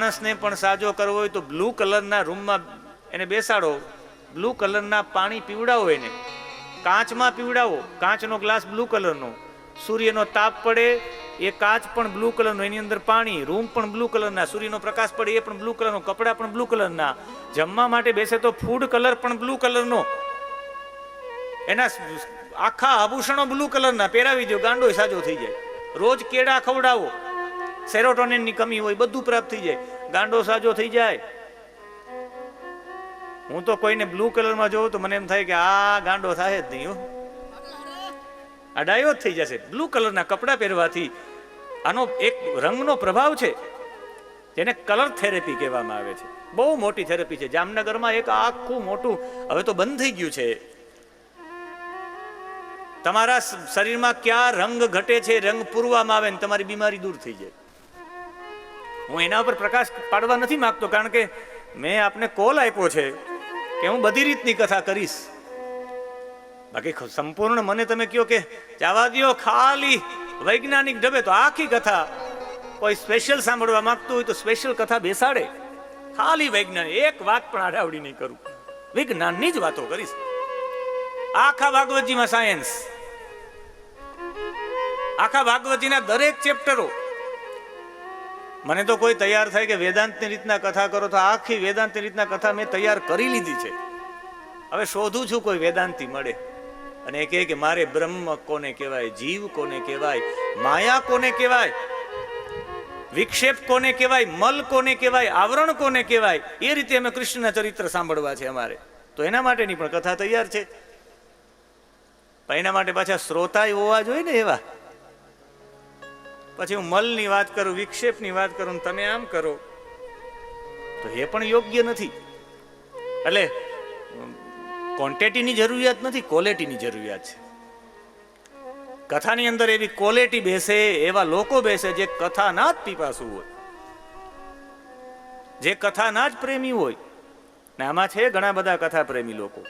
માણસને પણ સાજો કરવો હોય તો બ્લુ કલરના રૂમમાં એને બેસાડો, બ્લુ કલરના પાણી પીવડાવો, એને કાચમાં પીવડાવો, કાચનો ગ્લાસ બ્લુ કલરનો, સૂર્યનો તાપ પડે એ કાચ પણ બ્લુ કલરનો, એની અંદર પાણી, રૂમ પણ બ્લુ કલરના, સૂર્યનો પ્રકાશ પડે એ પણ બ્લુ કલરનો, કપડાં પણ બ્લુ કલરના, જમવા માટે બેસે તો ફૂડ કલર પણ બ્લુ કલરનો, એના આખા આભૂષણો બ્લુ કલરના પહેરાવી દો, ગાંડો સાજો થઈ જાય. રોજ કેળા ખવડાવો, સેરોટોનિનની કમી હોય બધું પ્રાપ્ત થઈ જાય, ગાંડો સાજો થઈ જાય. હું તો કોઈને બ્લુ કલરમાં જોઉં તો મને એમ થાય કે આ ગાંડો થાય જ નહીં, આ ડાયો જ થઈ જશે. બ્લુ કલરના કપડાં પહેરવાથી આનો એક રંગનો પ્રભાવ છે જેને કલર થેરેપી કહેવામાં આવે છે. બહુ મોટી થેરેપી છે. જામનગરમાં એક આખું મોટું, હવે તો બંધ થઈ ગયું છે, તમારા શરીરમાં ક્યાં રંગ ઘટે છે, રંગ પૂરવામાં આવે ને તમારી બીમારી દૂર થઈ જાય. હું એના ઉપર પ્રકાશ પાડવા નથી માંગતો, કારણ કે મેં આપને કોલ આપ્યો છે કે હું બધી રીતની કથા કરીશ. બાકી સંપૂર્ણ મને તમે કહો કે જવા દો ખાલી વૈજ્ઞાનિક ઢબે, તો આખી કથા કોઈ સ્પેશિયલ સાંભળવા માંગતું હોય તો સ્પેશિયલ કથા બેસાડે. ખાલી વૈજ્ઞાનિક, એક વાત પણ આડાવડી નહીં કરું, વિજ્ઞાનની જ વાતો કરીશ. આખા ભાગવતજીમાં સાયન્સ, આખા ભાગવતજીના દરેક ચેપ્ટરો. મને તો કોઈ તૈયાર થાય કે વેદાંતની રીતના કથા કરો, તો આખી વેદાંતની રીતના કથા મેં તૈયાર કરી લીધી છે. હવે શોધું છું કોઈ વેદાંતી મળે અને એ કહે કે મારે બ્રહ્મ કોને કહેવાય, જીવ કોને કહેવાય, માયા કોને કહેવાય, વિક્ષેપ કોને કહેવાય, મલ કોને કહેવાય, આવરણ કોને કહેવાય, એ રીતે અમે કૃષ્ણના ચરિત્ર સાંભળવા છે અમારે. તો એના માટેની પણ કથા તૈયાર છે. પણ એના માટે પાછા શ્રોતા હોવા જોઈએ ને એવા. પછી હું મલની વાત કરું, વિક્ષેપની વાત કરું, તમે આમ કરો તો એ પણ યોગ્ય નથી. એટલે ક્વોન્ટિટીની જરૂરિયાત નથી, ક્વોલિટીની જરૂરિયાત છે. કથાની અંદર એવી ક્વોલિટી બેસે, એવા લોકો બેસે જે કથાના જ પીપાસુ હોય, જે કથાના જ પ્રેમી હોય. ને આમાં છે ઘણા બધા કથા પ્રેમી લોકો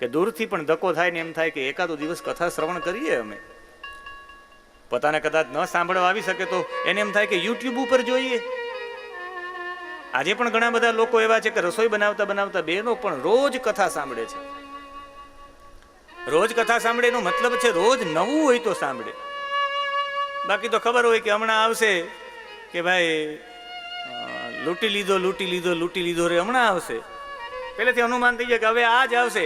કે દૂરથી પણ ધક્કો થાય ને એમ થાય કે એકાદો દિવસ કથા શ્રવણ કરીએ અમે. પોતાને કદાચ ન સાંભળવા આવી શકે તો એને એમ થાય કે યુટ્યુબ ઉપર જોઈએ. આજે પણ ઘણા બધા લોકો એવા છે કે રસોઈ બનાવતા બનાવતા બહેનો પણ રોજ કથા સાંભળે છે. રોજ કથા સાંભળે એનો મતલબ છે રોજ નવું હોય તો સાંભળે. બાકી તો ખબર હોય કે હમણાં આવશે કે ભાઈ લૂંટી લીધો લૂંટી લીધો લૂંટી લીધો રે, હમણાં આવશે. પહેલેથી અનુમાન થઈ જાય કે હવે આ જ આવશે,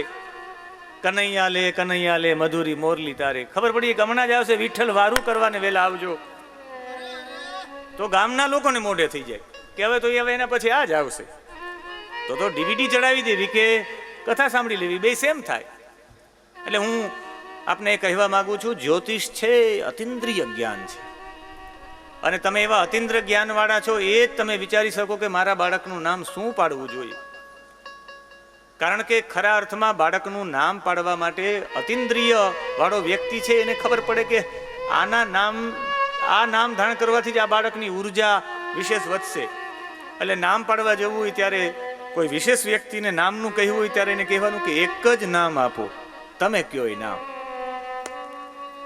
કનૈયા લે મધુરી મોરલી તારે. ખબર પડી કે હમણાં જ આવશે, વિઠ્ઠલ વારું કરવાને વેલા આવજો. તો ગામના લોકોને મોઢે થઈ જાય કે હવે તો હવે એના પછી આ જ આવશે. તો ડીવીડી ચડાવી દેવી કે કથા સાંભળી લેવી, બે સેમ થાય. એટલે હું આપને કહેવા માંગુ છું, જ્યોતિષ છે અતિન્દ્રિય જ્ઞાન છે, અને તમે એવા અતિન્દ્ર જ્ઞાન વાળા છો એ જ તમે વિચારી શકો કે મારા બાળકનું નામ શું પાડવું જોઈએ. કારણ કે ખરા અર્થમાં બાળકનું નામ પાડવા માટે અતિન્દ્રિય વાળો વ્યક્તિ છે એને ખબર પડે કે આના નામ, આ નામ ધારણ કરવાથી જ આ બાળકની ઉર્જા વિશેષ વધશે. એટલે નામ પાડવા જવું હોય ત્યારે કોઈ વિશેષ વ્યક્તિને નામનું કહેવું હોય ત્યારે એને કહેવાનું કે એક જ નામ આપો, તમે કયો એ નામ.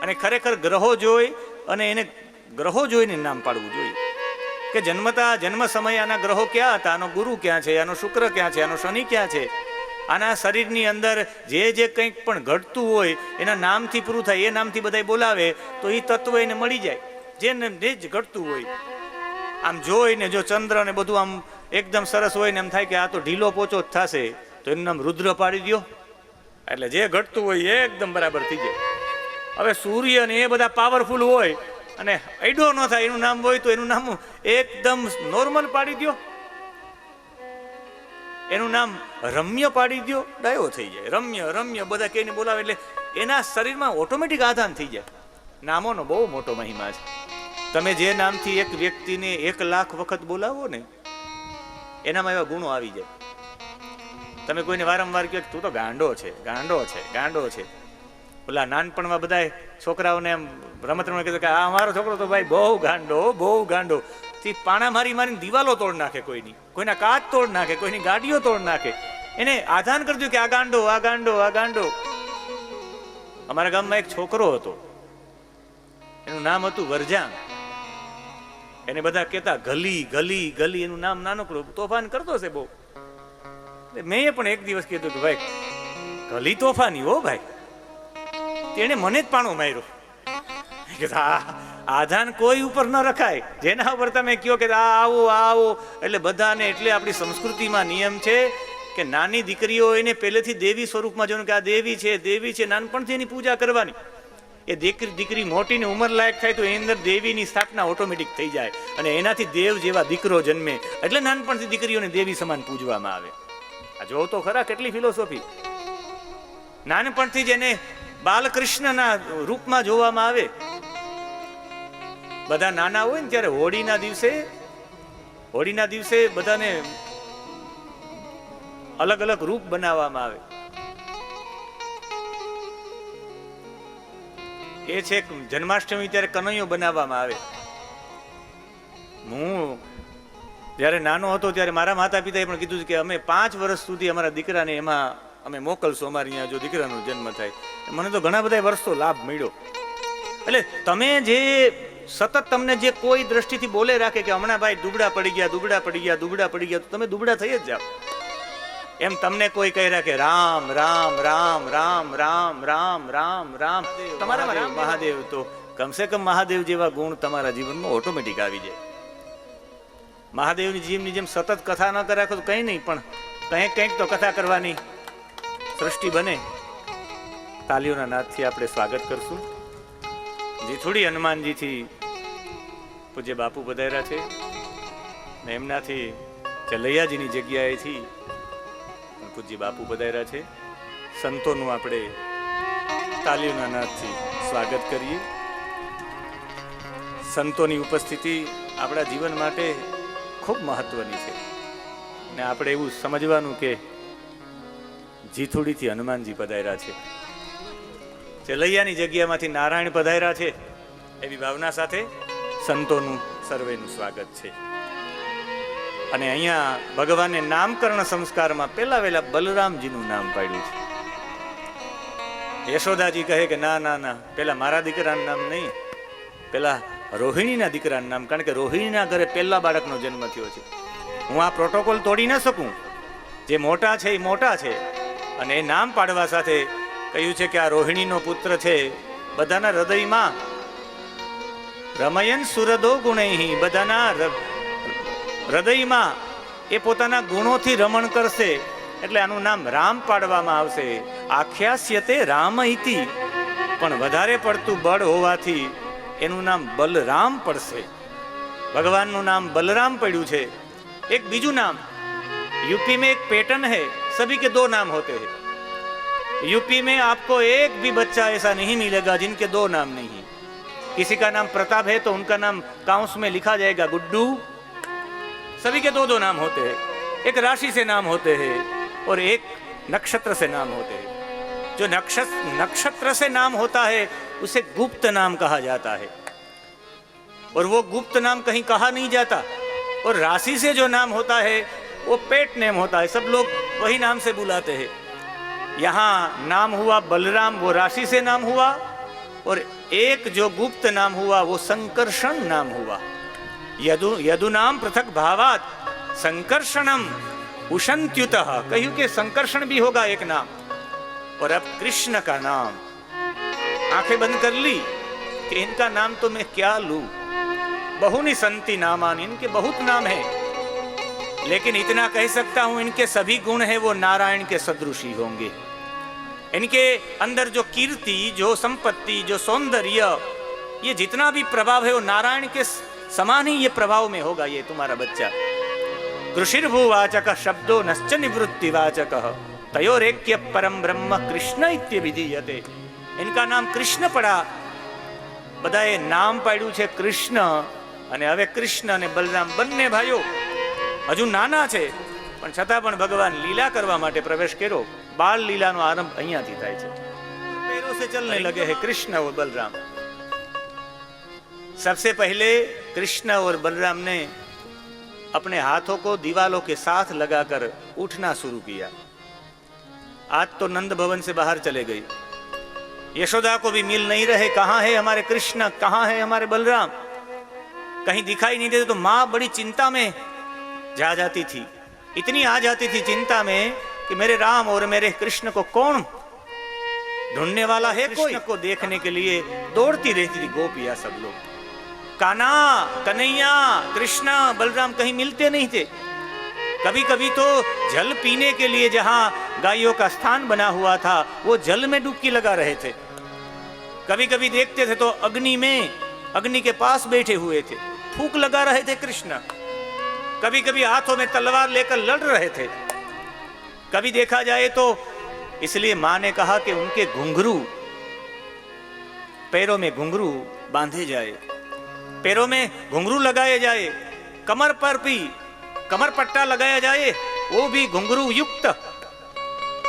અને ખરેખર ગ્રહો જોઈ અને એને ગ્રહો જોઈને નામ પાડવું જોઈએ કે જન્મતા જન્મ સમયે આના ગ્રહો ક્યાં હતા, આનો ગુરુ ક્યાં છે, આનો શુક્ર ક્યાં છે, આનો શનિ ક્યાં છે. આના શરીરની અંદર જે જે કંઈક પણ ઘટતું હોય એના નામથી પૂરું થાય. એ નામથી બધા બોલાવે તો એ તત્વ એને મળી જાય જેને જે જ ઘટતું હોય. આમ જોઈને જો ચંદ્ર ને બધું આમ એકદમ સરસ હોય ને એમ થાય કે આ તો ઢીલો પોચો જ થશે, તો એનું નામ રુદ્ર પાડી દો, એટલે જે ઘટતું હોય એ એકદમ બરાબર થઈ જાય. હવે સૂર્ય ને એ બધા પાવરફુલ હોય અને અડ્યો ન થાય એનું નામ હોય તો એનું નામ એકદમ નોર્મલ પાડી દો, એનું નામ રમ્ય પાડી દો, ડાયો થઈ જાય. રમ્ય રમ્ય બધા કહીને બોલાવે એટલે એના શરીરમાં ઓટોમેટિક આધાન થઈ જાય. નામોનો બહુ મોટો મહિમા છે. તમે જે નામથી એક વ્યક્તિને 1,00,000 વખત બોલાવો ને એનામાં એવા ગુણો આવી જાય. તમે કોઈને વારંવાર કહો તું તો ગાંડો છે, ગાંડો છે, ગાંડો છે. ઓલા નાનપણમાં બધા છોકરાઓને એમ રમત રમત કીધું કે આ અમારો છોકરો તો ભાઈ બહુ ગાંડો, બહુ ગાંડો. થી પાણા મારી મારીને દિવાલો તોડ નાખે, કોઈના કાચ તોડ નાખે, કોઈની ગાડીઓ તોડ નાખે. એને આધાન કરજો કે આ ગાંડો, આ ગાંડો, આ ગાંડો. અમારા ગામમાં એક છોકરો હતો, એનું નામ હતું વરજાંગ. એને બધા કહેતા ગલી ગલી ગલી, એનું નામ નાનકડું, તોફાન કરતો છે બહુ. મેં પણ એક દિવસ કીધું કે ભાઈ ગલી તોફાની હો ભાઈ, તેને મને જ પાણો માર્યો. આધાન કોઈ ઉપર ન રખાય, જેના ઉપર તમે કહો કે આ આવો આ આવો, એટલે બધાને. એટલે આપણી સંસ્કૃતિમાં નિયમ છે કે નાની દીકરીઓ એને પહેલેથી દેવી સ્વરૂપમાં જોવાનું કે આ દેવી છે, દેવી છે, નાનપણથી એની પૂજા કરવાની. એ દીકરી મોટીને ઉંમર લાયક થાય તો એની અંદર દેવીની સ્થાપના ઓટોમેટિક થઈ જાય અને એનાથી દેવ જેવા દીકરો જન્મે. એટલે નાનપણથી દીકરીઓને દેવી સમાન પૂજવામાં આવે. આ જો તો ખરા કેટલી ફિલોસોફી. નાનપણથી જ એને બાલકૃષ્ણના રૂપમાં જોવામાં આવે. બધા નાના હોય ને ત્યારે હોળીના દિવસે બધાને અલગ અલગ રૂપ બનાવવામાં આવે. એ છે જન્માષ્ટમી ત્યારે કનૈયો બનાવવામાં આવે. હું જ્યારે નાનો હતો ત્યારે મારા માતા પિતાએ પણ કીધું કે અમે 5 વર્ષ સુધી અમારા દીકરાને એમાં અમે મોકલશું, અમારી અહીંયા જો દીકરાનો જન્મ થાય. મને તો ઘણા બધા વર્ષો લાભ મળ્યો. એટલે તમે જે સતત તમને જે કોઈ દ્રષ્ટિથી બોલે રાખે કે હમણાં ભાઈ દુબળા પડી ગયા, દુબળા પડી ગયા, દુબળા પડી ગયા, તો તમે દુબળા થઈ જ જાઓ. એમ તમને કોઈ કહી રાખે રામ રામ રામ રામ રામ રામ રામ રામ, તમારા મહાદેવ, તો કમસે કમ મહાદેવ જેવા ગુણ તમારા જીવનમાં ઓટોમેટિક આવી જાય. મહાદેવની જીવની જેમ સતત કથા ન રાખો તો કંઈ નહીં, પણ કંઈક તો કથા કરવાની સૃષ્ટિ બને. તાલીઓના નાદથી આપણે સ્વાગત કરશું. જીથુડી હનુમાનજીથી પૂજ્ય બાપુ પધાર્યા છે ને એમનાથી ચલૈયાજીની જગ્યાએથી પૂજ્ય બાપુ પધાર્યા છે. સંતોનું આપણે તાલીઓના નાદથી સ્વાગત કરીએ. સંતોની ઉપસ્થિતિ આપણા જીવન માટે ખૂબ મહત્વની છે ને આપણે એવું સમજવાનું કે જીથુડીથી હનુમાનજી પધાર્યા છે, ચલૈયાની જગ્યામાંથી નારાયણ પધાર્યા છે, એવી ભાવના સાથે સંતોનું સર્વેનું સ્વાગત છે. અને અહીંયા ભગવાને નામકરણ સંસ્કારમાં પહેલા વહેલા બલરામજીનું નામ પાડ્યું છે. યશોદાજી કહે કે ના ના ના, પેલા મારા દીકરાનું નામ નહીં, પેલા રોહિણીના દીકરાનું નામ, કારણ કે રોહિણીના ઘરે પહેલા બાળકનો જન્મ થયો છે. હું આ પ્રોટોકોલ તોડી ન શકું. જે મોટા છે એ મોટા છે, અને એ નામ પાડવા સાથે કહ્યું છે કે આ રોહિણીનો પુત્ર છે. બધાના હૃદયમાં રમયન સુરદો ગુણૈહિ, બધાના હૃદયમાં એ પોતાના ગુણોથી રમણ કરશે, એટલે આનું નામ રામ પાડવામાં આવશે. આખ્યાસ્યતે રામ ઇતિ, પણ વધારે પડતું બળ હોવાથી એનું નામ બલરામ પડશે. ભગવાનનું નામ બલરામ પડ્યું છે. એક બીજું નામ, यूपी में एक पैटर्न है, सभी के 2 नाम होते हैं. यूपी में आपको एक भी बच्चा ऐसा नहीं मिलेगा जिनके 2 नाम नहीं है. किसी का नाम प्रताप है तो उनका नाम काउंस में लिखा जाएगा गुड्डू. सभी के 2 नाम होते हैं. एक राशि से नाम होते हैं और एक नक्षत्र से नाम होते हैं. जो नक्षत्र से नाम होता है उसे गुप्त नाम कहा जाता है, और वो गुप्त नाम कहीं कहा नहीं जाता. और राशि से जो नाम होता है वो पेट नेम होता है, सब लोग वही नाम से बुलाते हैं. यहाँ नाम हुआ बलराम, वो राशि से नाम हुआ, और एक जो गुप्त नाम हुआ वो संकर्षण नाम हुआ. यदु नाम पृथक भावात संकर्षणम उशंत्युतः, कहूं कि संकर्षण भी होगा एक नाम. और अब कृष्ण का नाम, आंखें बंद कर ली कि इनका नाम तो मैं क्या लूं. बहुनी संति नामान, इनके बहुत नाम है, लेकिन इतना कह सकता हूं इनके सभी गुण है वो नारायण के सदृशी होंगे. इनके अंदर जो कीर्ति, जो संपत्ति, जो सौंदर्य, ये जितना भी प्रभाव है वो नारायण के समान ही ये प्रभाव में होगा. ये तुम्हारा बच्चा कृषिर्भुवाचक शब्दो नश्च निवृत्तिवाचक तयोरेक्य परम ब्रह्म कृष्ण इत्यभिधीयते. इनका नाम कृष्ण पड़ा. બધાએ નામ પાડ્યું છે કૃષ્ણ, અને હવે કૃષ્ણ અને બલરામ બંને ભાઈઓ હજુ નાના છે, પણ છતાં પણ ભગવાન લીલા કરવા માટે પ્રવેશ કર્યો. બાળ લીલાનો આરંભ અહીંયાથી થાય છે. पैरों से चलने लगे हैं कृष्ण और बलराम. सबसे पहले कृष्ण और बलराम ने अपने हाथों को दीवालों के साथ लगाकर उठना शुरू किया. आज तो नंद भवन से बाहर चले गई. यशोदा को भी मिल नहीं रहे, कहाँ है हमारे कृष्ण, कहाँ है हमारे बलराम. कहीं दिखाई नहीं देते तो माँ बड़ी चिंता में जा जाती थी, इतनी आ जाती थी चिंता में कि मेरे राम और मेरे कृष्ण को कौन ढूंढने वाला है, कृष्ण को देखने के लिए दौड़ती रहती थी गोपियां सब लोग। कान्हा, कन्हैया, कृष्णा, बलराम कहीं मिलते नहीं थे। कभी कभी तो जल पीने के लिए जहां गायों का स्थान बना हुआ था वो जल में डुबकी लगा रहे थे। कभी कभी देखते थे तो अग्नि के पास बैठे हुए थे, फूंक लगा रहे थे कृष्ण। कभी कभी हाथों में तलवार लेकर लड़ रहे थे। कभी देखा जाए तो इसलिए मां ने कहा कि उनके घुंघरू, पैरों में घुंघरू बांधे जाए, पैरों में घुंघरू लगाए जाए, कमर पर भी कमर पट्टा लगाया जाए, वो भी घुंघरू युक्त।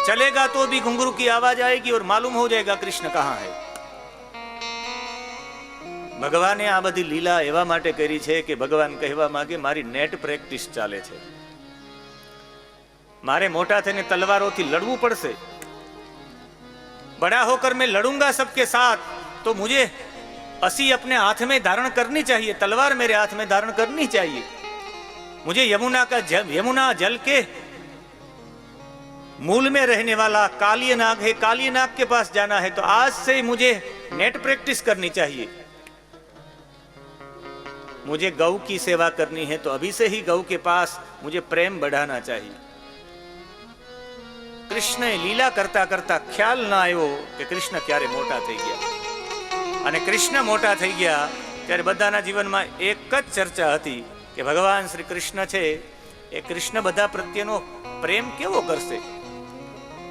चलेगा तो भी घुंघरू की आवाज आएगी और मालूम हो जाएगा कृष्ण कहां है। ભગવાને આ બધી લીલા એવા માટે કરી છે કે ભગવાન કહેવા માંગે મારી નેટ પ્રેક્ટિસ ચાલે છે, મારે મોટા થઈને તલવારોથી લડવું પડશે। बड़ा होकर मैं लड़ूंगा सबके साथ तो मुझे असी अपने हाथ में धारण करनी चाहिए, तलवार मेरे हाथ में धारण करनी चाहिए। मुझे यमुना जल के मूल में रहने वाला कालियनाग है, कालियनाग के पास जाना है, तो आज से मुझे नेट प्रैक्टिस करनी चाहिए। मुझे गौ की सेवा करनी है तो अभी से ही गौ के पास मुझे प्रेम बढ़ाना चाहिए। कृष्ण लीला करता करता ख्याल ना आयो कि कृष्ण क्यारे मोटा थई गया। अने कृष्ण मोटा थई गया त्यारे बधाना जीवन में एक ज चर्चा हती कि भगवान श्री कृष्ण छे ए कृष्ण बधा प्रत्येनो प्रेम केवो करशे।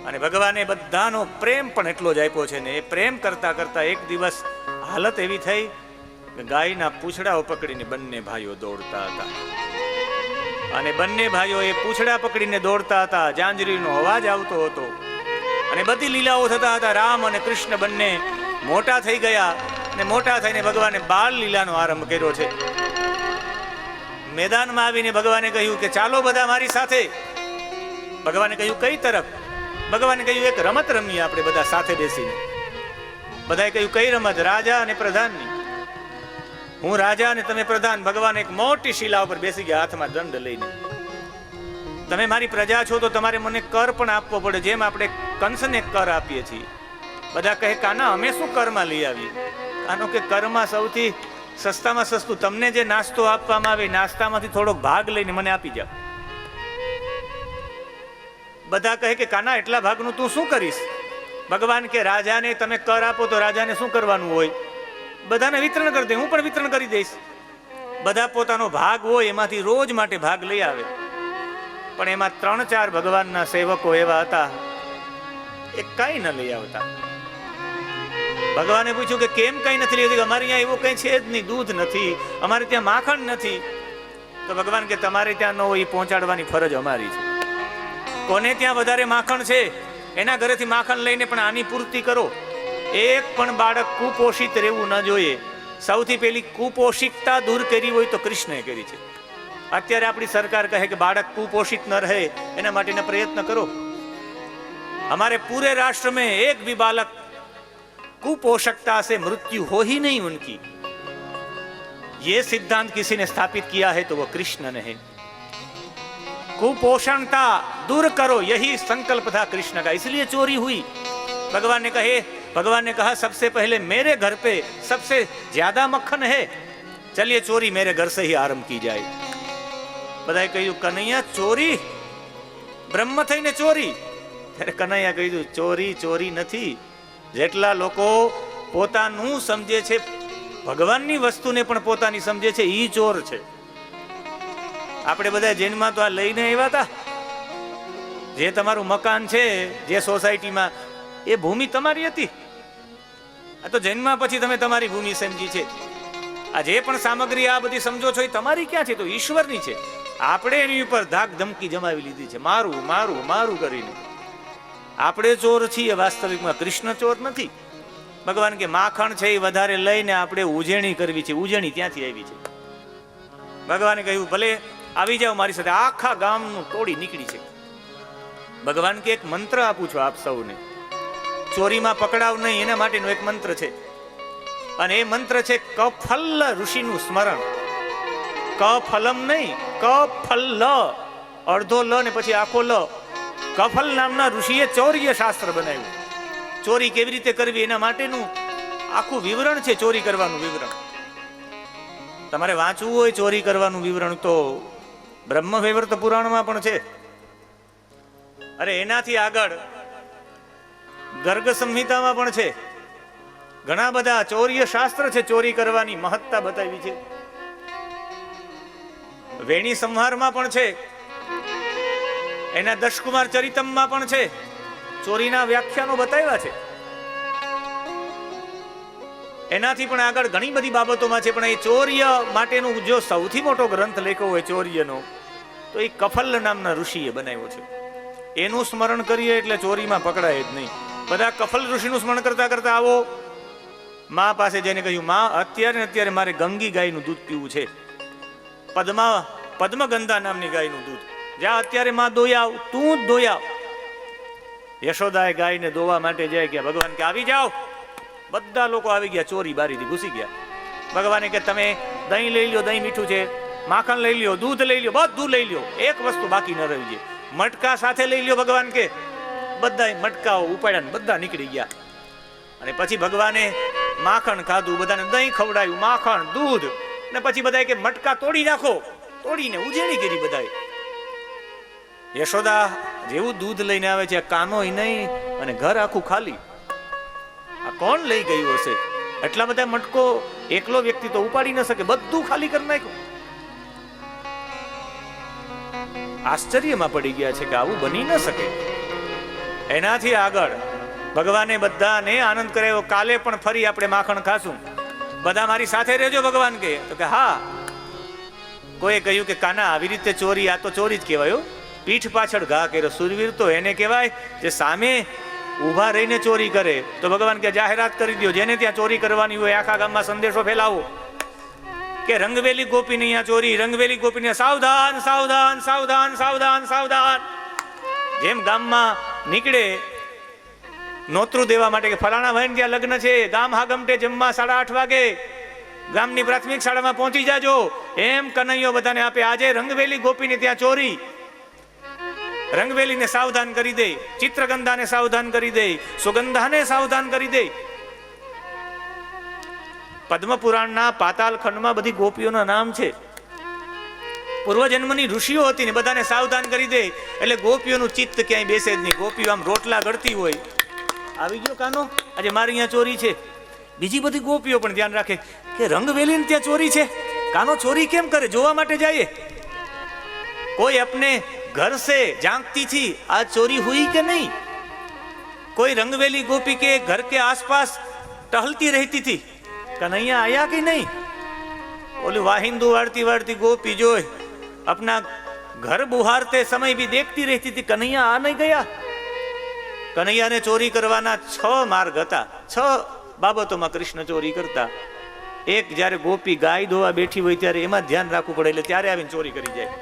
अने भगवाने बधानो प्रेम पण एटलो ज आप्यो छे ने ए प्रेम करता करता एक दिवस हालत एवी थई गायना पूछड़ाओ पकड़ीने बंने भाईओ दौड़ता हता अने बंने भाईओ ए पूछड़ा पकड़ीने दौड़ता हता। जांजरीनो अवाज आवतो हतो अने बधी लीलाओ थता हता। राम अने कृष्ण बंने मोटा थई गया अने मोटा थईने भगवाने बाल लीलानो आरंभ कर्यो छे। मैदानमां आवीने भगवाने कह्युं के चालो बधा मारी साथे। भगवाने कह्युं कई तरफ? भगवाने कह्युं एक रमत रमीए आपणे बधा साथे बेसीने। बधाए कह्युं कई रमत? राजा अने प्रधाननी। हूँ राजा ने तमे प्रधान। भगवान एक मोटी शिला पर बेसी गया हाथ में दंड लईने। तमे मारी प्रजा छो तो तमारे मने कर पण आपवो पड़े, जेम आपणे कंसने कर आपीए छीए। बधा कहे काना अमे शुं करमा लई आवीए? कानो के करमा सौथी सस्तामां सस्तुं तमने जे नास्तो आपवामां आवे नाસ્તામાંથી થોડો ભાગ લઈને મને આપી જાઓ। બધા કહે કે કાના એટલા ભાગનું તું શું કરીશ? ભગવાન કે રાજાને તમે કર આપો તો રાજાને શું કરવાનું હોય? બધાને વિતરણ કરી દે, હું પણ વિતરણ કરી દઈશ। બધા પોતાનો ભાગ હોય એમાંથી રોજ માટે ભાગ લઈ આવે। પણ એમાં 3-4 ભગવાનના સેવકો એવા હતા એ કઈ ન લઈ આવતા। ભગવાને પૂછ્યું કે કેમ કઈ નથી લઈ આવતી? અમારે ત્યાં એવું કઈ છે જ નહીં, દૂધ નથી, અમારે ત્યાં માખણ નથી। તો ભગવાન કે તમારે ત્યાં ન હોય એ પહોંચાડવાની ફરજ અમારી છે। કોને ત્યાં વધારે માખણ છે એના ઘરેથી માખણ લઈને પણ આની પૂર્તિ કરો। એક પણ બાળક કુપોષિત રહેવું ન જોઈએ। સૌથી પહેલી કુપોષિતતા દૂર કરી હોય તો કૃષ્ણએ કરી છે। અત્યારે આપણી સરકાર કહે કે બાળક कुपोषित न रहे एना माटेना प्रयत्न करो। हमारे पूरे राष्ट्र में एक भी बालक कुपोषकता से मृत्यु हो ही नहीं उनकी। ये सिद्धांत किसी ने स्थापित किया है तो वो कृष्ण ने है। कुपोषणता दूर करो, यही संकल्प था कृष्ण का, इसलिए चोरी हुई। भगवान ने कहा सबसे पहले मेरे घर पे सबसे ज्यादा मक्खन है, चलिए चोरी मेरे घर से ही आरंभ की जाए। बधाए कह्यु कन्हैया चोरी ब्रह्म थईने चोरी? त्यारे कन्हैया कह्यु चोरी चोरी नथी। जेटला लोको पोतानुं समझे छे भगवाननी वस्तुने पण पोतानी समझे छे ई चोर छे। आपणे बधा जेनमा तो आ लईने આવ્યા હતા। जे तमारुं मकान छे जे सोसायटीमां ए भूमि तमारी हती, आ तो जन्मा पछी तमे तमारी भूमि समजी छे। आ जे पण सामग्री आ बधी समझो छो ए तमारी क्यां छे? तो ईश्वरनी छे। आपणे एनी उपर धाक धमकी जमावी लीधी छे, मारू मारू मारू करीने। आपणे चोर छीए, वास्तविकमां कृष्ण चोर नथी। भगवान के माखण छे ए वधारे लईने आपणे उजेणी करवी छे, उजेणी त्यांथी आवी छे। भगवाने कह्युं भले आवी जाओ मारी साथे। आखा गामनुं तोड़ी નીકળી છે। भगवान के एक मंत्र आपू छो आप सौने, चोरी में पकड़ाव नहीं एना माटेनो एक मंत्र छे। अने ए मंत्र छे कफल्ल ऋषिनुं स्मरण। કફલમ નહીં, કફલ લ, અડધો લ ને પછી આખો લ. કફલ નામના ઋષિએ ચૌર્ય શાસ્ત્ર બનાવ્યું. ચોરી કેવી રીતે કરવી એના માટેનું આખું વિવરણ છે. ચોરી કરવાનું વિવરણ તમારે વાંચવું હોય, ચોરી કરવાનું વિવરણ તો બ્રહ્મવૈવર્ત પુરાણમાં પણ છે. અરે એનાથી આગળ ગર્ગ સંહિતામાં પણ છે. ઘણા બધા ચૌર્ય શાસ્ત્ર છે. ચોરી કરવાની મહત્તા બતાવી છે. વેણી સંહારમાં પણ છે. એના દશકુમાર ચરિતમમાં પણ છે. ચોરીના વ્યાખ્યાનો બતાવ્યા છે. એનાથી પણ આગળ ઘણી બધી બાબતોમાં છે. પણ એ ચોર્ય માટેનું જો સૌથી મોટો ગ્રંથ લખ્યો હોય ચોર્યનો તો એ કફલ નામના ઋષિએ બનાવ્યો છે. એનું સ્મરણ કરીએ એટલે ચોરીમાં પકડાય જ નહીં. બધા કફલ ઋષિનું સ્મરણ કરતા કરતા આવો મા પાસે જઈને કહ્યું, મા અત્યારે મારે ગંગી ગાયનું દૂધ પીવું છે. પદ્મગંધા નામની ગાયનું દૂધ. જા અત્યારે માં દોયા આવ, તું જ દોયા. યશોદાએ ગાયને દોવા માટે જાય કે ભગવાન કે આવી જાઓ. બધા લોકો આવી ગયા, ચોરી બારીથી ઘૂસી ગયા. ભગવાને કે તમે દહીં લઈ લ્યો, દહીં મીઠું છે. માખણ લઈ લ્યો, દૂધ લઈ લ્યો, બધું લઈ લ્યો, એક વસ્તુ બાકી ન રહી જાય. મટકા સાથે લઈ લ્યો. ભગવાન કે બધા મટકાઓ ઉપાડ્યા ને બધા નીકળી ગયા. અને પછી ભગવાને માખણ ખાધું, બધાને દહીં ખવડાવ્યું, માખણ, દૂધ, ને પછી બધા કે મટકા તોડી નાખો. તોડીને ઉજેડી કરી બધાએ. યશોદા જેવું દૂધ લઈને આવે છે, કાનો નહીં અને ઘર આખું ખાલી. આ કોણ લઈ ગયું હશે? એટલા બધા મટકો એકલો વ્યક્તિ તો ઉપાડી ન શકે, બધું ખાલી કરી નાખ્યું. આશ્ચર્યમાં પડી ગયા છે કે આવું બની ન શકે. એનાથી આગળ ભગવાને બધાને આનંદ કરાવ્યો. કાલે પણ ફરી આપણે માખણ ખાશું, બધા મારી સાથે રહેજો. ભગવાન કે તો કે હા. કોઈ કહ્યું કે કાના આવી રીતે ચોરી, આ તો ચોરી જ કહેવાય. પીઠ પાછળ ઘા કર્યો. સુરવીર તો એને કહેવાય જે સામે ઊભા રહીને ચોરી કરે. તો ભગવાન કે જાહેરાત કરી દો, જેને ત્યાં ચોરી કરવાની હોય આખા ગામમાં સંદેશો ફેલાવો કે રંગવેલી ગોપીને અહીંયા ચોરી, રંગવેલી ગોપીને સાવધાન સાવધાન સાવધાન સાવધાન સાવધાન. જેમ ગામમાં નીકળે નોતરું દેવા માટે કે ફલાણા ભાઈ ત્યાં લગ્ન છે, ગામ હાગમટે જમવા 8:30 વાગે ગામની પ્રાથમિક શાળામાં પહોંચી જાજો. એમ કનૈયો બધાને આપે. આજે રંગવેલી ગોપીને ત્યાં ચોરી. રંગવેલીને સાવધાન કરી દે, ચિત્રગંધાને સાવધાન કરી દે, સુગંધાને સાવધાન કરી દે. પદ્મ પુરાણના પાતાલ ખંડમાં બધી ગોપીઓના નામ છે. પૂર્વજન્મની ઋષિઓ હતી ને બધાને સાવધાન કરી દે એટલે ગોપીઓનું ચિત્ત ક્યાંય બેસે જ નહીં. ગોપીઓ આમ રોટલા ગળતી હોય, આવી ગયો કાનો, આજે મારી અહીંયા ચોરી છે. બીજી બધી ગોપીઓ પણ ધ્યાન રાખે કે રંગવેલીને ત્યાં ચોરી છે, કાનો ચોરી કેમ કરે, જોવા માટે જાય. કોઈ अपने घर से झांकती थी आज चोरी हुई कि नहीं. कोई रंगवेली गोपी के घर के आसपास टहलती रहती थी, कन्हैया आया कि नहीं. बोले वाहिंदू वाड़ती वाड़ती गोपी जो अपना घर बुहारते समय भी देखती रहती थी, कन्हैया आ नहीं गया. कन्हैया ने चोरी करवाना 6 मार्ग હતા. 6 બાબતોમાં કૃષ્ણ ચોરી કરતા. એક જ્યારે ગોપી ગાય ધોવા બેઠી હોય ત્યારે એમાં ધ્યાન રાખવું પડે એટલે ત્યારે આવીને ચોરી કરી જાય.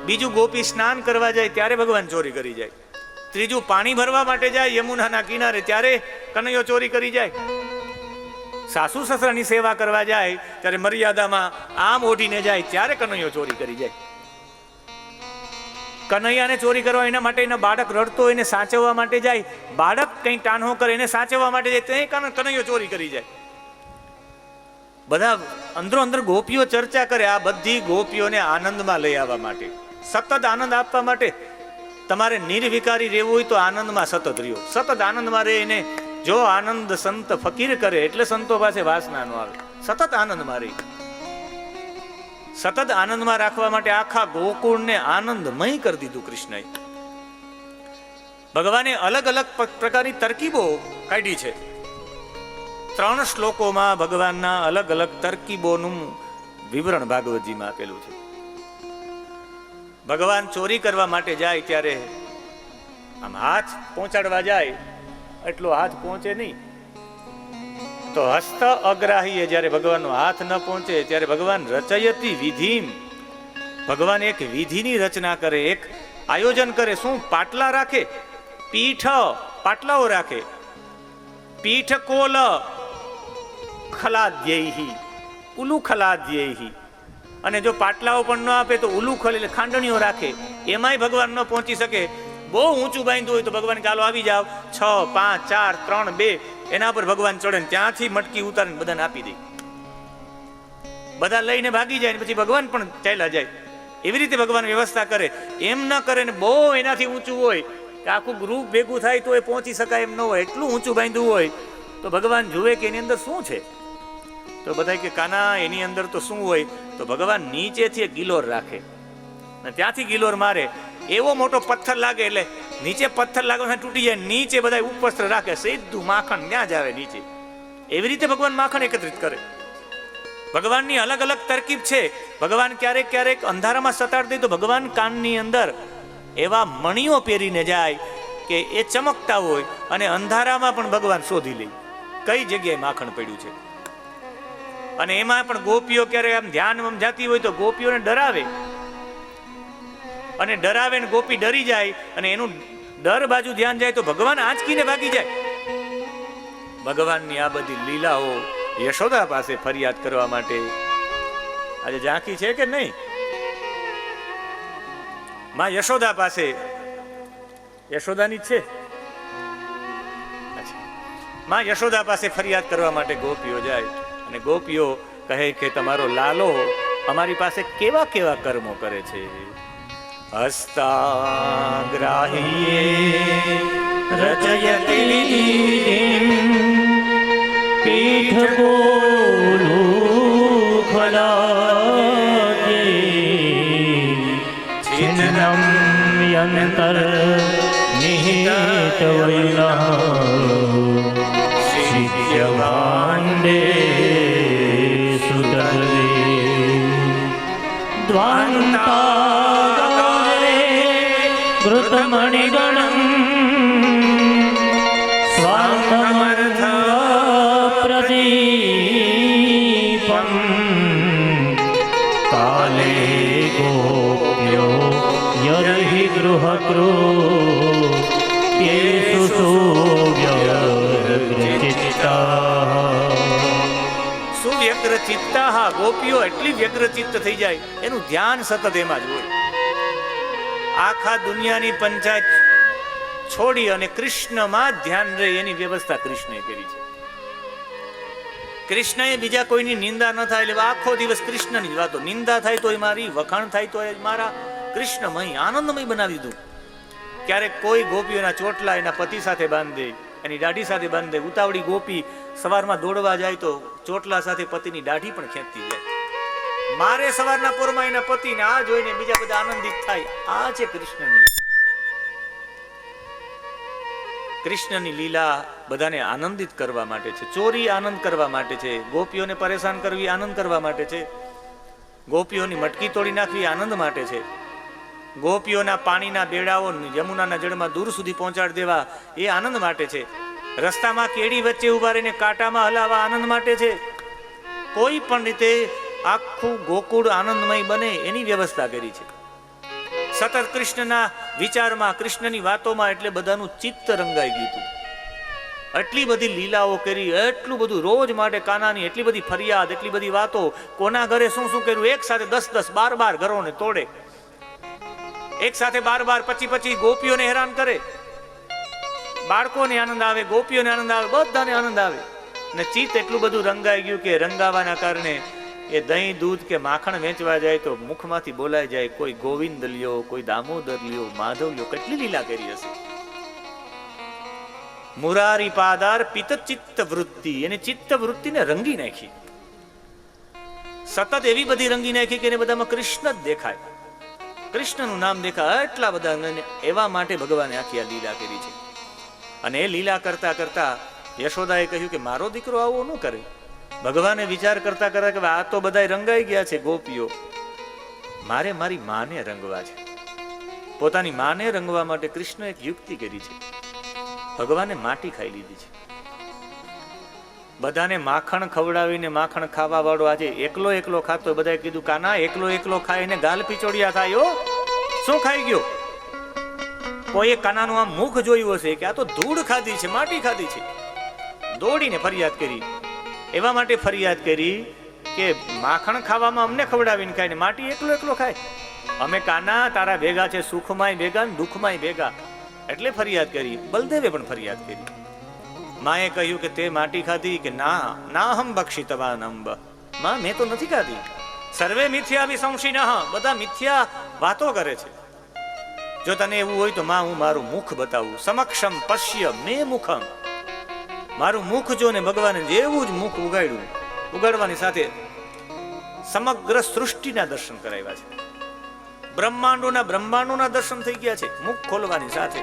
બીજું ગોપી સ્નાન કરવા જાય ત્યારે ભગવાન ચોરી કરી જાય. ત્રીજું પાણી ભરવા માટે જાય યમુનાના કિનારે ત્યારે કનૈયો ચોરી કરી જાય. સાસુ સસરાની સેવા કરવા જાય ત્યારે મર્યાદામાં આમ ઓઢીને જાય ત્યારે કનૈયો ચોરી કરી જાય. કનૈયાને ચોરી કરવા એના માટે એના બાળક રડતો એને સાચવવા માટે જાય. બાળક કઈ ટાણહો કરે એને સાચવવા માટે જાય ત્યાં કનૈયો ચોરી કરી જાય. બધા અંદરો અંદર ગોપીઓ ચર્ચા કરે. આ બધી ગોપીઓને આનંદમાં લઈ આવવા માટે, સતત આનંદ આપવા માટે. તમારે નિર્વિકારી રહેવું હોય તો આનંદમાં સતત રહ્યો. સતત આનંદમાં રહે. એને જો આનંદ સંત ફકીર કરે એટલે સંતો પાસે વાસના નો આવે. સતત આનંદમાં રહી. સતત આનંદમાં રાખવા માટે આખા ગોકુળને આનંદમય કરી દીધું કૃષ્ણએ. ભગવાને અલગ અલગ પ્રકારની તરકીબો કાઢી છે. 3 શ્લોકોમાં ભગવાનના અલગ અલગ તરકીબોનું વિવરણ ભાગવતજીમાં આપેલું છે. ભગવાન ચોરી કરવા માટે જાય ત્યારે આમ હાથ પહોંચાડવા જાય એટલો હાથ પહોંચે નહીં. તો હસ્ત અગ્રાહીએ જ્યારે ભગવાનનો હાથ ન પહોંચે ત્યારે ભગવાન રચયતી વિધિમ, ભગવાન એક વિધિની રચના કરે, એક આયોજન કરે. શું? પાટલા રાખે, પીઠ પાટલાઓ રાખે. પીઠ કોલ ખલાદ્યૈહિ ઉલુ ખલાદ્યૈહિ, અને જો પાટલાઓ પણ ન આપે તો ઉલું ખોલે એટલે ખાંડણીઓ રાખે, એમાંય ભગવાન ન પહોંચી શકે. બહુ ઊંચું બાંધ્યું હોય તો ભગવાન ચાલો આવી જાઓ, 6, 5, 4, 3, 2 એના પર ભગવાન ચડે ને ત્યાંથી મટકી ઉતારીને બધાને આપી દે. બધા લઈને ભાગી જાય ને પછી ભગવાન પણ ચાલ્યા જાય. એવી રીતે ભગવાન વ્યવસ્થા કરે. એમ ન કરે ને બહુ એનાથી ઊંચું હોય કે આખું ગ્રુપ ભેગું થાય તો એ પહોંચી શકાય એમ ન હોય, એટલું ઊંચું બાંધ્યું હોય તો ભગવાન જુએ કે એની અંદર શું છે. તો બધા કે કાના એની અંદર તો શું હોય, તો ભગવાન નીચેથી એક ગિલોર રાખે ને ત્યાંથી ગિલોર મારે. એવો મોટો પથ્થર લાગે એટલે નીચે પથ્થર લાગે તૂટી જાય, નીચે બધા ઉપસ્ત્ર રાખે, સીધું માખણ ત્યાં જ આવે નીચે. એવી રીતે ભગવાન માખણ એકત્રિત કરે. ભગવાનની અલગ અલગ તરકીબ છે. ભગવાન ક્યારેક ક્યારેક અંધારામાં સતાડ દે તો ભગવાન કાનની અંદર એવા મણીઓ પહેરીને જાય કે એ ચમકતા હોય અને અંધારામાં પણ ભગવાન શોધી લે કઈ જગ્યાએ માખણ પડ્યું છે. અને એમાં પણ ગોપીઓ ક્યારે આમ ધ્યાન જાતી હોય તો ગોપીઓને ડરાવે, અને ડરાવે ને ગોપી ડરી જાય અને એનું ડર બાજુ ધ્યાન જાય તો ભગવાન આંચકીને ભાગી જાય. ભગવાનની આ બધી લીલાઓ યશોદા પાસે ફરિયાદ કરવા માટે આજે ઝાંખી છે કે નહીં? માં યશોદા પાસે, યશોદાની જ છે. માં યશોદા પાસે ફરિયાદ કરવા માટે ગોપીઓ જાય અને ગોપીઓ કહે કે તમારો લાલો અમારી પાસે કેવા કેવા કર્મો કરે છે. હસ્તાગ્રાહીએ રચયતિ પીઠ બોલું ખલાજે છિન્નમ યંતર નિહિત વૈના શિષ્ય ભાંડે સુતરે દ્વાંતાગારે કૃતમણિગણં સ્વાર્થમર્થ પ્રદીપં કાલે ગોપ્યો યર્હિ ગૃહકૃ કેશુ સુવ્યગ્ર ચિત્તા. ગોપીઓ એટલી વ્યગ્ર ચિત્ત થઈ જાય એનું ધ્યાન સતત એમાં જ હોય. આખા દુનિયાની પંચાયત છોડી અને કૃષ્ણમાં જ ધ્યાન રહે એની વ્યવસ્થા કૃષ્ણએ કરી છે. કૃષ્ણએ બીજા કોઈની નિંદા ન થાય એટલે આખો દિવસ કૃષ્ણની જ વાતો. નિંદા થાય તો મારી, વખાણ થાય તો મારા, કૃષ્ણમય આનંદમય બનાવી દીધું. ક્યારેક કોઈ ગોપીઓના ચોટલા એના પતિ સાથે બાંધે, એની દાઢી સાથે બાંધે. ઉતાવળી ગોપી સવારમાં દોડવા જાય તો ચોટલા સાથે પતિની દાઢી પણ ખેંચતી જાય. મારે સવારના પોરમાં એના પતિને આ જોઈને બીજા બધા આનંદિત થાય. આ છે કૃષ્ણની. કૃષ્ણની લીલા બધાને આનંદિત કરવા માટે છે. ચોરી આનંદ કરવા માટે છે, ગોપીઓને પરેશાન કરવી આનંદ કરવા માટે છે, ગોપીઓની મટકી તોડી નાખવી આનંદ માટે છે, ગોપીઓના પાણીના બેડાઓ યમુનાના જળમાં દૂર સુધી પહોંચાડી દેવા એ આનંદ માટે છે, રસ્તામાં કેડી વચ્ચે ઉભા રહીને કાંટામાં હલાવવા આનંદ માટે છે. કોઈ પણ રીતે આખું ગોકુળ આનંદમય બને એની વ્યવસ્થા કરી છે. સતત કૃષ્ણના વિચારમાં, કૃષ્ણની વાતોમાં એટલે બધાનું ચિત્ત રંગાઈ ગયું હતું. એટલી બધી લીલાઓ કરી, એટલું બધું રોજ માટે કાનાની એટલી બધી ફરિયાદ, એટલી બધી વાતો, કોના ઘરે શું શું કર્યું. એક સાથે 10-10, 12 ઘરોને તોડે, એક સાથે 12, 25 ગોપીઓને હેરાન કરે. બાળકોને આનંદ આવે, ગોપીઓને આનંદ આવે, બધાને આનંદ આવે. ને ચિત્ત એટલું બધું રંગાઈ ગયું કે રંગાવાના કારણે એ દહીં, દૂધ કે માખણ વેચવા જાય તો મુખમાંથી બોલાઈ જાય, કોઈ ગોવિંદ લ્યો, કોઈ દામોદર લ્યો, માધવ લ્યો. કેટલી લીલા કરી હશે. મુરારી પાદાર પિત ચિત્ત વૃત્તિ, એને ચિત્ત વૃત્તિને રંગી નાખી. સતત એવી બધી રંગી નાખી કે એને બધામાં કૃષ્ણ જ દેખાય, કૃષ્ણનું નામ દેખાય. એટલા બધા એવા માટે ભગવાને આખી આ લીલા કરી છે. અને એ લીલા કરતા કરતા યશોદાએ કહ્યું કે મારો દીકરો આવો ન કરે. ભગવાને વિચાર કરતા કરતા કે આ તો બધા રંગાઈ ગયા છે ગોપીઓ, મારે મારી માને રંગવા છે. પોતાની માને રંગવા માટે કૃષ્ણ એક યુક્તિ કરી છે. ભગવાને માટી ખાઈ લીધી છે. બધાને માખણ ખવડાવીને માખણ ખાવા વાળો આજે એકલો એકલો ખાતો. બધાએ કીધું કાના એકલો એકલો ખાઈને ગાલ પીચોડિયા થાય. શું ખાઈ ગયો? કોઈએ કાનાનું આમ મુખ જોયું હશે કે આ તો ધૂળ ખાધી છે, માટી ખાધી છે. દોડીને ફરિયાદ કરી. એવા માટે ફરિયાદ કરી કે માખણ ખાવામાં અમને ખવડાવીને ખાય ને માટી એકલો એકલો ખાય. અમે કાના તારા ભેગા છે, સુખમાંય ભેગા ને દુઃખમાંય ભેગા. એટલે ફરિયાદ કરી. બલદેવે પણ ફરિયાદ કરી. માએ કહ્યું કે તે માટી ખાધી કે ના ના હમ બક્ષિતવાન અંબ. માં મેં તો નથી ખાધી. સર્વે મિથ્યા વિસંશિનઃ, બધા મિથ્યા વાતો કરે છે. જો તને એવું હોય તો માં હું મારું મુખ બતાવું. સમક્ષમ પશ્ય મે મુખમ. મારું મુખ જો ને ભગવાને જેવું જ મુખ ઉગાડ્યું, ઉગાડવાની સાથે સમગ્ર સૃષ્ટિના દર્શન કરાવ્યા છે. બ્રહ્માંડોના દર્શન થઈ ગયા છે મુખ ખોલવાની સાથે.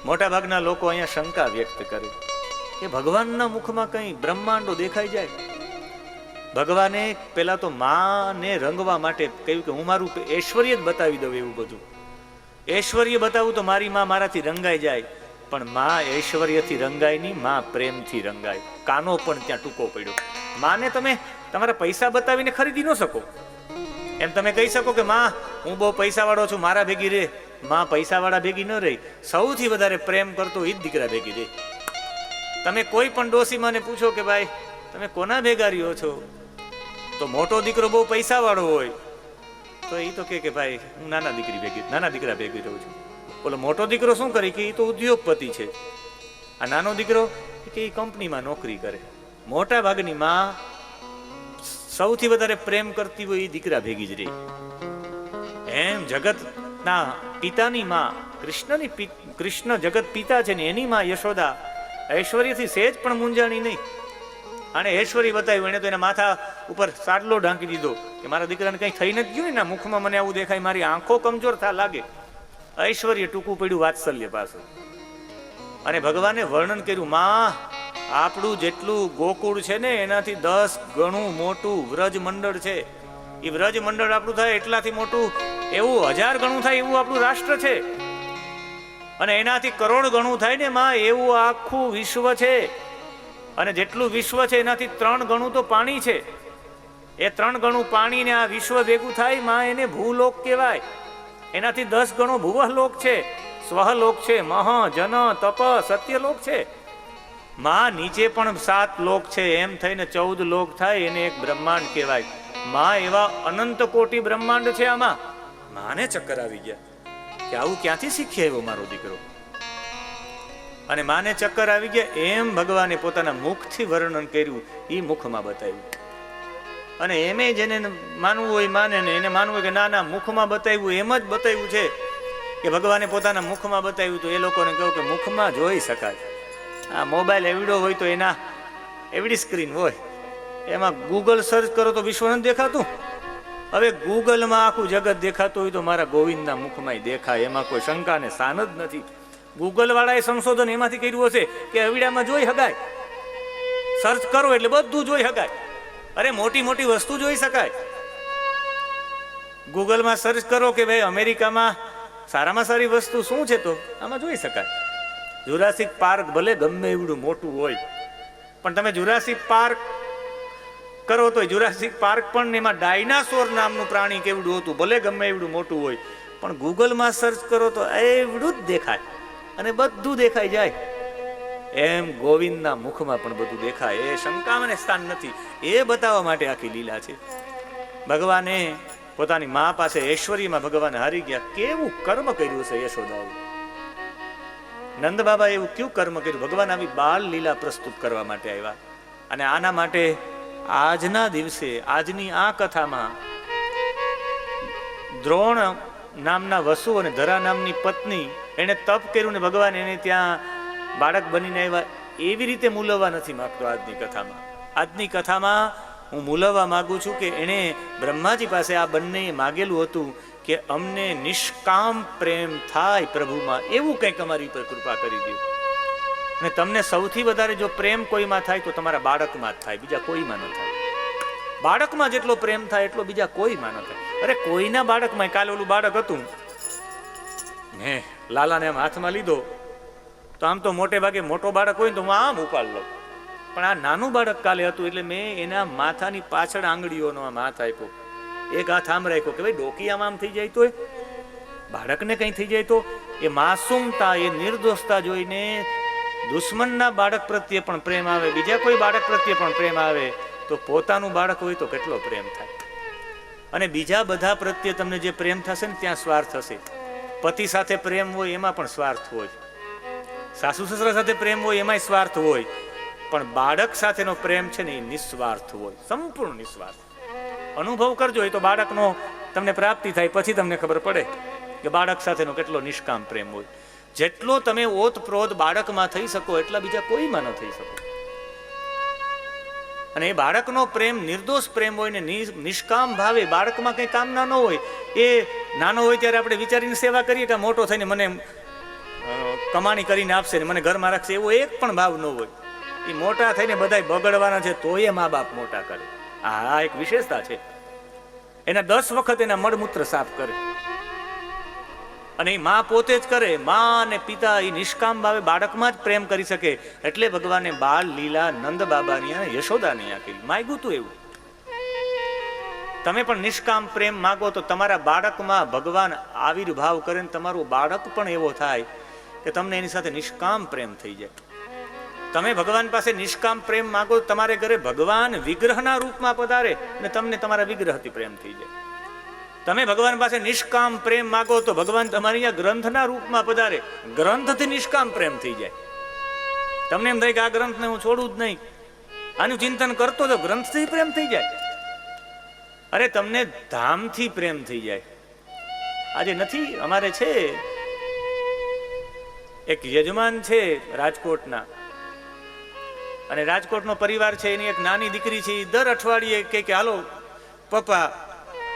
મોટા ભાગના લોકો અહીંયા શંકા વ્યક્ત કરે કે ભગવાનના મુખમાં કઈ બ્રહ્માંડો દેખાઈ જાય. ભગવાને પેલા તો માને રંગવા માટે કહ્યું કે હું મારું ઐશ્વર્ય જ બતાવી દઉં. એવું બધું ઐશ્વર્ય બતાવું તો મારી માં મારાથી રંગાઈ જાય. પણ માં ઐશ્વર્યથી રંગાય નહીં, માં પ્રેમથી રંગાય. કાનો પણ ત્યાં ટૂંકો પડ્યો. માને તમે તમારા પૈસા બતાવીને ખરીદી ન શકો. એમ તમે કહી શકો કે માં હું બહુ પૈસા વાળો છું, મારા ભેગી રે. માં પૈસા વાળા ભેગી ન રહી. સૌથી વધારે પ્રેમ કરતો એ જ દીકરા ભેગી રે. તમે કોઈ પણ ડોસીમાને પૂછો કે ભાઈ તમે કોના ભેગા રહ્યો છો, તો મોટો દીકરો બહુ પૈસા વાળો હોય તો એ તો કે ભાઈ હું નાના દીકરા ભેગી રહું છું. બોલો મોટો દીકરો શું કરે કે એ તો ઉદ્યોગપતિ છે. આ નાનો દીકરો કે એ કંપનીમાં નોકરી કરે. મોટા ભાગની માં સૌથી વધારે પ્રેમ કરતી હોય એ દીકરા ભેગી જ રહી. એમ જગતના પિતાની માં કૃષ્ણ જગત પિતા છે ને એની માં યશોદા ઐશ્વર્યથી સેજ પણ મૂંઝાણી નહીં. અને ઐશ્વર્ય બતાવ્યું. એને તો એના માથા ઉપર સાડલો ઢાંકી દીધો કે મારા દીકરાને કઈ થઈ નથી ગયું ને, મુખમાં મને આવું દેખાય, મારી આંખો કમજોર થા લાગે. ઐશ્વર્ય ટૂંકું પડ્યું વાત્સલ્ય પાસે. અને ભગવાને વર્ણન કર્યું માં આપણું જેટલું ગોકુળ છે ને એનાથી 10 ગણું મોટું વ્રજ મંડળ છે. એ વ્રજ મંડળ આપણું થાય એટલાથી મોટું એવું 1000 ગણું થાય એવું આપણું રાષ્ટ્ર છે. અને એનાથી કરોડ ગણું થાય ને માં એવું આખું વિશ્વ છે. અને જેટલું વિશ્વ છે એનાથી 3 ગણું તો પાણી છે. એ 3 ગણું પાણી ને આ વિશ્વ ભેગું થાય માં એને ભૂલોક કહેવાય. એનાથી 10 ગણો ભુવલોક છે, સ્વહલોક છે, મહ જન તપ સત્યલોક છે. માં નીચે પણ 7 લોક છે. એમ થઈને 14 લોક થાય. એને એક બ્રહ્માંડ કહેવાય. માં એવા અનંત કોટી બ્રહ્માંડ છે. આમાં માને ચક્કર આવી ગયા કે આવું ક્યાંથી શીખી આવ્યો મારો દીકરો. અને માને ચક્કર આવી ગયા. એમ ભગવાને પોતાના મુખથી વર્ણન કર્યું, એ મુખમાં બતાવ્યું. અને એમે જેને માનવું હોય માને ને એને માનવું હોય કે ના ના મુખમાં બતાવ્યું એમ જ બતાવ્યું છે કે ભગવાને પોતાના મુખમાં બતાવ્યું. તો એ લોકોને કહું કે મુખમાં જોઈ શકાય. આ મોબાઈલ એવડો હોય તો એના એવડી સ્ક્રીન હોય, એમાં ગૂગલ સર્ચ કરો તો વિશ્વ નથી દેખાતું. હવે ગૂગલમાં આખું જગત દેખાતું હોય તો મારા ગોવિંદના મુખમાં દેખાય. એમાં કોઈ શંકા ને સ્થાન જ નથી. ગૂગલ વાળાએ સંશોધન એમાંથી કર્યું હશે કે અવીડામાં જોઈ શકાય. સર્ચ કરો એટલે બધું જોઈ શકાય. અરે મોટી મોટી વસ્તુ જોઈ શકાય. ગૂગલમાં સર્ચ કરો કે ભાઈ અમેરિકામાં સારામાં સારી વસ્તુ શું છે તો આમાં જોઈ શકાય. જુરાસિક પાર્ક ભલે ગમે એવડું મોટું હોય પણ તમે જુરાસિક પાર્ક કરો તો જુરાસિક પાર્ક પણ એમાં ડાયનાસોર નામનું પ્રાણી કેવડું હતું, ભલે ગમે એવડું મોટું હોય પણ ગૂગલમાં સર્ચ કરો તો એવડું જ દેખાય અને બધું દેખાઈ જાય. એમ ગોવિંદના મુખમાં પણ બધું દેખાય. એ શંકાને સ્થાન નથી. એ બતાવવા માટે આખી લીલા છે. ભગવાને પોતાની મા પાસે ઐશ્વર્યમાં ભગવાન હારી ગયા. કેવું કર્મ કર્યું છે યશોદાએ. નંદ બાબા એવું ક્યું કર્મ કર્યું? ભગવાન આવી બાલ લીલા પ્રસ્તુત કરવા માટે આવ્યા. અને આના માટે આજના દિવસે આજની આ કથામાં દ્રોણ નામના વસુ અને ધરા નામની પત્ની એને તપ કર્યું ને ભગવાન એને ત્યાં બાળક બનીને આવ્યા. એવી રીતે મૂલવવા નથી માંગતો આજની કથામાં. આજની કથામાં હું મૂલવવા માંગુ છું કે એણે બ્રહ્માજી પાસે આ બંને માગેલું હતું કે અમને નિષ્કામ પ્રેમ થાય પ્રભુમાં, એવું કંઈક અમારી ઉપર કૃપા કરી દો. અને તમને સૌથી વધારે જો પ્રેમ કોઈમાં થાય તો તમારા બાળકમાં જ થાય, બીજા કોઈમાં ન થાય. બાળકમાં જેટલો પ્રેમ થાય એટલો બીજા કોઈમાં ન થાય. અરે કોઈના બાળકમાં, કાલે ઓલું બાળક હતું મેં લાલાને આમ હાથમાં લીધો તો આમ તો મોટે ભાગે મોટો બાળક હોય ને તો હું આમ ઉપાડ લઉં, પણ આ નાનું બાળક કાલે હતું એટલે મેં એના માથાની પાછળ આંગળીઓનો આમ હાથ આપ્યો. એક હાથ આમ રાખ્યો કે ભાઈ ડોકી આમ થઈ જાય તો બાળકને કંઈ થઈ જાય તો. એ માસૂમતા, એ નિર્દોષતા જોઈને દુશ્મનના બાળક પ્રત્યે પણ પ્રેમ આવે, બીજા કોઈ બાળક પ્રત્યે પણ પ્રેમ આવે. તો પોતાનું બાળક હોય તો કેટલો પ્રેમ થાય. અને બીજા બધા પ્રત્યે તમને જે પ્રેમ થશે ને ત્યાં સ્વાર્થ હશે. પતિ સાથે પ્રેમ હોય એમાં પણ સ્વાર્થ હોય, સાસુ સસરા સાથે પ્રેમ હોય એમાંય સ્વાર્થ હોય, પણ બાળક સાથેનો પ્રેમ છે ને એ નિસ્વાર્થ હોય, સંપૂર્ણ નિસ્વાર્થ. અનુભવ કરજો, એ તો બાળકનો તમને પ્રાપ્તિ થાય પછી તમને ખબર પડે કે બાળક સાથેનો કેટલો નિષ્કામ પ્રેમ હોય. જેટલો તમે ઓતપ્રોત બાળકમાં થઈ શકો એટલા બીજા કોઈમાં ન થઈ શકો. અને એ બાળકનો પ્રેમ નિર્દોષ પ્રેમ હોય ને નિષ્કામ ભાવે, બાળકમાં કંઈ કામના ન હોય. એ નાનો હોય ત્યારે આપણે વિચારીને સેવા કરીએ કે મોટો થઈને મને કમાણી કરીને આપશે ને મને ઘરમાં રાખશે, એવો એક પણ ભાવ ન હોય. એ મોટા થઈને બધાય બગડવાના છે તોય મા બાપ મોટા કરે. આ એક વિશેષતા છે. એના 10 વખત એના મળમૂત્ર સાફ કરે અને એ માં પોતે જ કરે. માં અને પિતા એ નિષ્કામ ભાવે બાળકમાં જ પ્રેમ કરી શકે. એટલે ભગવાને બાળ લીલા નંદ બાબાની અને યશોદાની આપી, માગ્યું તું એવું. તમે પણ નિષ્કામ પ્રેમ માગો તો તમારા બાળકમાં ભગવાન આવિર્ભાવ કરે ને તમારું બાળક પણ એવો થાય કે તમને એની સાથે નિષ્કામ પ્રેમ થઈ જાય. તમે ભગવાન પાસે નિષ્કામ પ્રેમ માગો, તમારે ઘરે ભગવાન વિગ્રહના રૂપમાં પધારે અને તમને તમારા વિગ્રહથી પ્રેમ થઈ જાય. તમે ભગવાન પાસે નિષ્કામ પ્રેમ માગો તો ભગવાન તમારી અહીંયા ગ્રંથના રૂપમાં પધારે, ગ્રંથથી નિષ્કામ પ્રેમ થઈ જાય. તમને એમ થાય કે આ ગ્રંથને હું છોડું જ નહીં, આનું ચિંતન કરતો તો ગ્રંથથી પ્રેમ થઈ જાય. અરે તમને ધામથી પ્રેમ થઈ જાય. આજે નથી, અમારે છે એક યજમાન છે રાજકોટના, અને રાજકોટનો પરિવાર છે, એની એક નાની દીકરી છે. એ દર અઠવાડિયે કે હાલો પપ્પા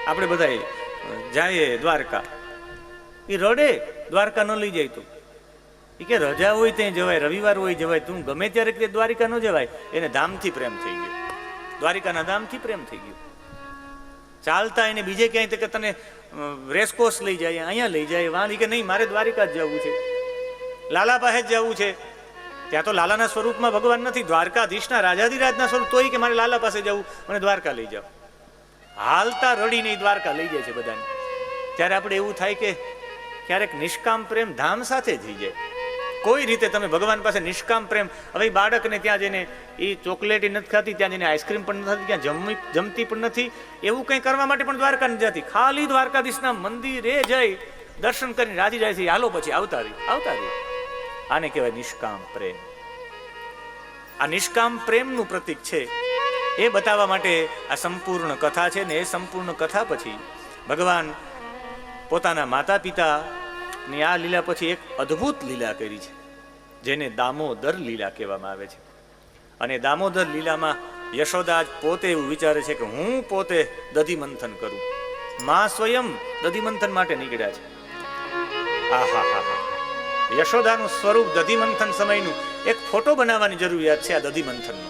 આપણે બધા જાય દ્વારકા. એ રડે, દ્વારકા ન લઈ જાય તો. એ કે રજા હોય ત્યાં જવાય, રવિવાર હોય જવાય, તું ગમે ત્યારે કે દ્વારિકા ન જવાય. એને ધામથી પ્રેમ થઈ ગયો, દ્વારિકાના ધામથી પ્રેમ થઈ ગયો. ચાલતા એને બીજે ક્યાંય કે તને રેસકોર્સ લઈ જાય, અહીંયા લઈ જાય, વાં કે નહીં મારે દ્વારિકા જ જવું છે, લાલા પાસે જ જવું છે. ત્યાં તો લાલાના સ્વરૂપમાં ભગવાન નથી, દ્વારકાધીશના રાજાધિરાજના સ્વરૂપ, તોય કે મારે લાલા પાસે જવું, મને દ્વારકા લઈ જાઓ. હાલતા રડીને દ્વારકા લઈ જાય છે બધાને. ત્યારે આપણે એવું થાય કે ક્યારેક નિષ્કામ પ્રેમ ધામ સાથે થઈ જાય. કોઈ રીતે તમે ભગવાન પાસે નિષ્કામ પ્રેમ, હવે બાળકને ત્યાં જઈને એ ચોકલેટ નથી ખાતી, ત્યાં જઈને આઈસ્ક્રીમ પણ નથી, ત્યાં જમતી પણ નથી, એવું કંઈ કરવા માટે પણ દ્વારકા નથી જતી. ખાલી દ્વારકાધીશના મંદિરે જઈ દર્શન કરીને રાજી જાય છે, હાલો પછી આવતા રહી. આને કહેવાય નિષ્કામ પ્રેમ. આ નિષ્કામ પ્રેમનું પ્રતીક છે. એ બતાવવા માટે આ સંપૂર્ણ કથા છે ને. એ સંપૂર્ણ કથા પછી ભગવાન પોતાના માતા પિતાની આ લીલા પછી એક અદ્ભુત લીલા કરી છે, જેને દામોદર લીલા કહેવામાં આવે છે. અને દામોદર લીલામાં યશોદા પોતે એવું વિચારે છે કે હું પોતે દધી મંથન કરું. માં સ્વયં દધી મંથન માટે નીકળ્યા છે. યશોદાનું સ્વરૂપ દધી મંથન સમયનું એક ફોટો બનાવવાની જરૂરિયાત છે. આ દધી મંથનનો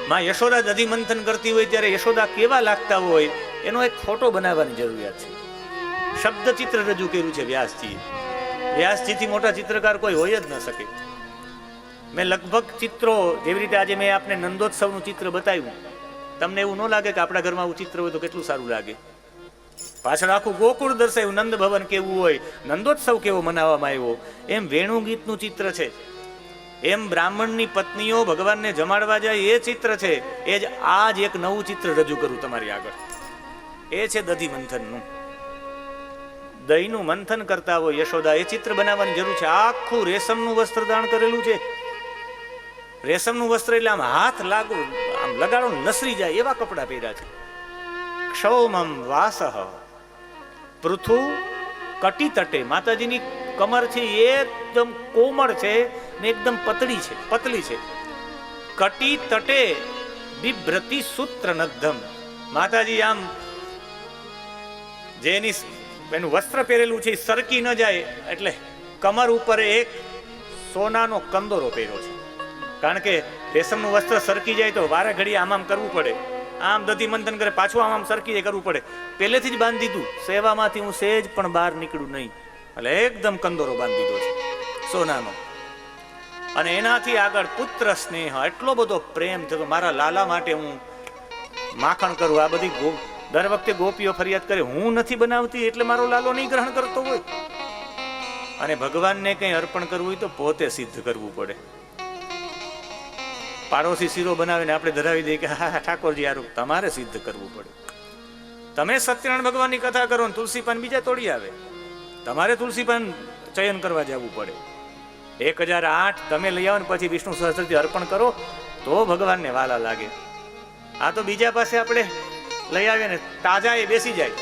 માં યશોદા દધી મંથન કરતી હોય ત્યારે યશોદા કેવા લાગતા હોય એનો એક ફોટો બનાવવાની જરૂરિયાત છે. શબ્દ ચિત્ર રજૂ કર્યું છે વ્યાસજીથી મોટા ચિત્રકાર કોઈ હોય જ ન શકે. મેં લગભગ ચિત્રો, જેવી રીતે આજે મેં આપને નંદોત્સવનું ચિત્ર બતાવ્યું, તમને એવું ન લાગે કે આપણા ઘરમાં આવું ચિત્ર હોય તો કેટલું સારું લાગે? પાછળ આખું ગોકુળ દર્શાવ્યું, નંદ ભવન કેવું હોય, નંદોત્સવ કેવો મનાવવામાં આવ્યો. એમ વેણુ ગીતનું ચિત્ર છે, એમ બ્રાહ્મણની પત્નીઓ ભગવાનને જમાડવા જાય એ ચિત્ર છે. એ જ આજ એક નવું ચિત્ર રજૂ કરું તમારી આગળ. એ છે દધી મંથનનું. દહીંનું મંથન કરતા હોય યશોદા, એ ચિત્ર બનાવવાની જરૂર છે. આખું રેશમનું વસ્ત્ર ધારણ કરેલું છે. રેશમનું વસ્ત્ર એટલે આમ હાથ લાગુ, આમ લગાડો નસરી જાય એવા કપડા પહેર્યા છે. ક્ષૌમમ વાસહ પૃથુ કટી તટે. માતાજીની કમર છે એકદમ કોમળ છે ને એકદમ પતળી છે. કટી તટે બિભ્રતિ સૂત્ર નગ્ધમ. માતાજી આમ જેની એનું વસ્ત્ર પહેરેલું છે એ સરકી ન જાય એટલે કમર ઉપર એક સોનાનો કંદોરો પહેર્યો છે. કારણ કે રેશમનું વસ્ત્ર સરકી જાય તો વારે ઘડી આમ કરવું પડે. આમ દધી મંથન કરે, પાછું આમ સરકી જાય કરવું પડે. પહેલેથી જ બાંધી દીધું, સેવામાંથી હું સેજ પણ બહાર નીકળું નહીં, એટલે એકદમ કંદોરો બાંધી દીધો છે સોનાનો. અને એનાથી આગળ પુત્ર સ્નેહ, એટલો બધો પ્રેમ થતો, મારા લાલા માટે હું માખણ કરું. આ બધી દર વખતે ગોપીઓ ફરિયાદ કરે, હું નથી બનાવતી એટલે મારો લાલો નહીં ગ્રહણ કરતો હોય. અને ભગવાનને કંઈ અર્પણ કરવું હોય તો પોતે સિદ્ધ કરવું પડે. પાડોશી શીરો બનાવીને આપણે ધરાવી દઈએ કે હા હા ઠાકોરજી યાર તમારે સિદ્ધ કરવું પડે. તમે સત્યનારાયણ ભગવાનની કથા કરો ને તુલસી પાન બીજા તોડી આવે, તમારે તુલસી પાન ચયન કરવા જવું પડે. 1008 તમે લઈ આવો ને પછી વિષ્ણુ સહસ્ત્રથી અર્પણ કરો તો ભગવાનને વાલા લાગે. આ તો બીજા પાસે આપણે લઈ આવીએ ને તાજા એ બેસી જાય.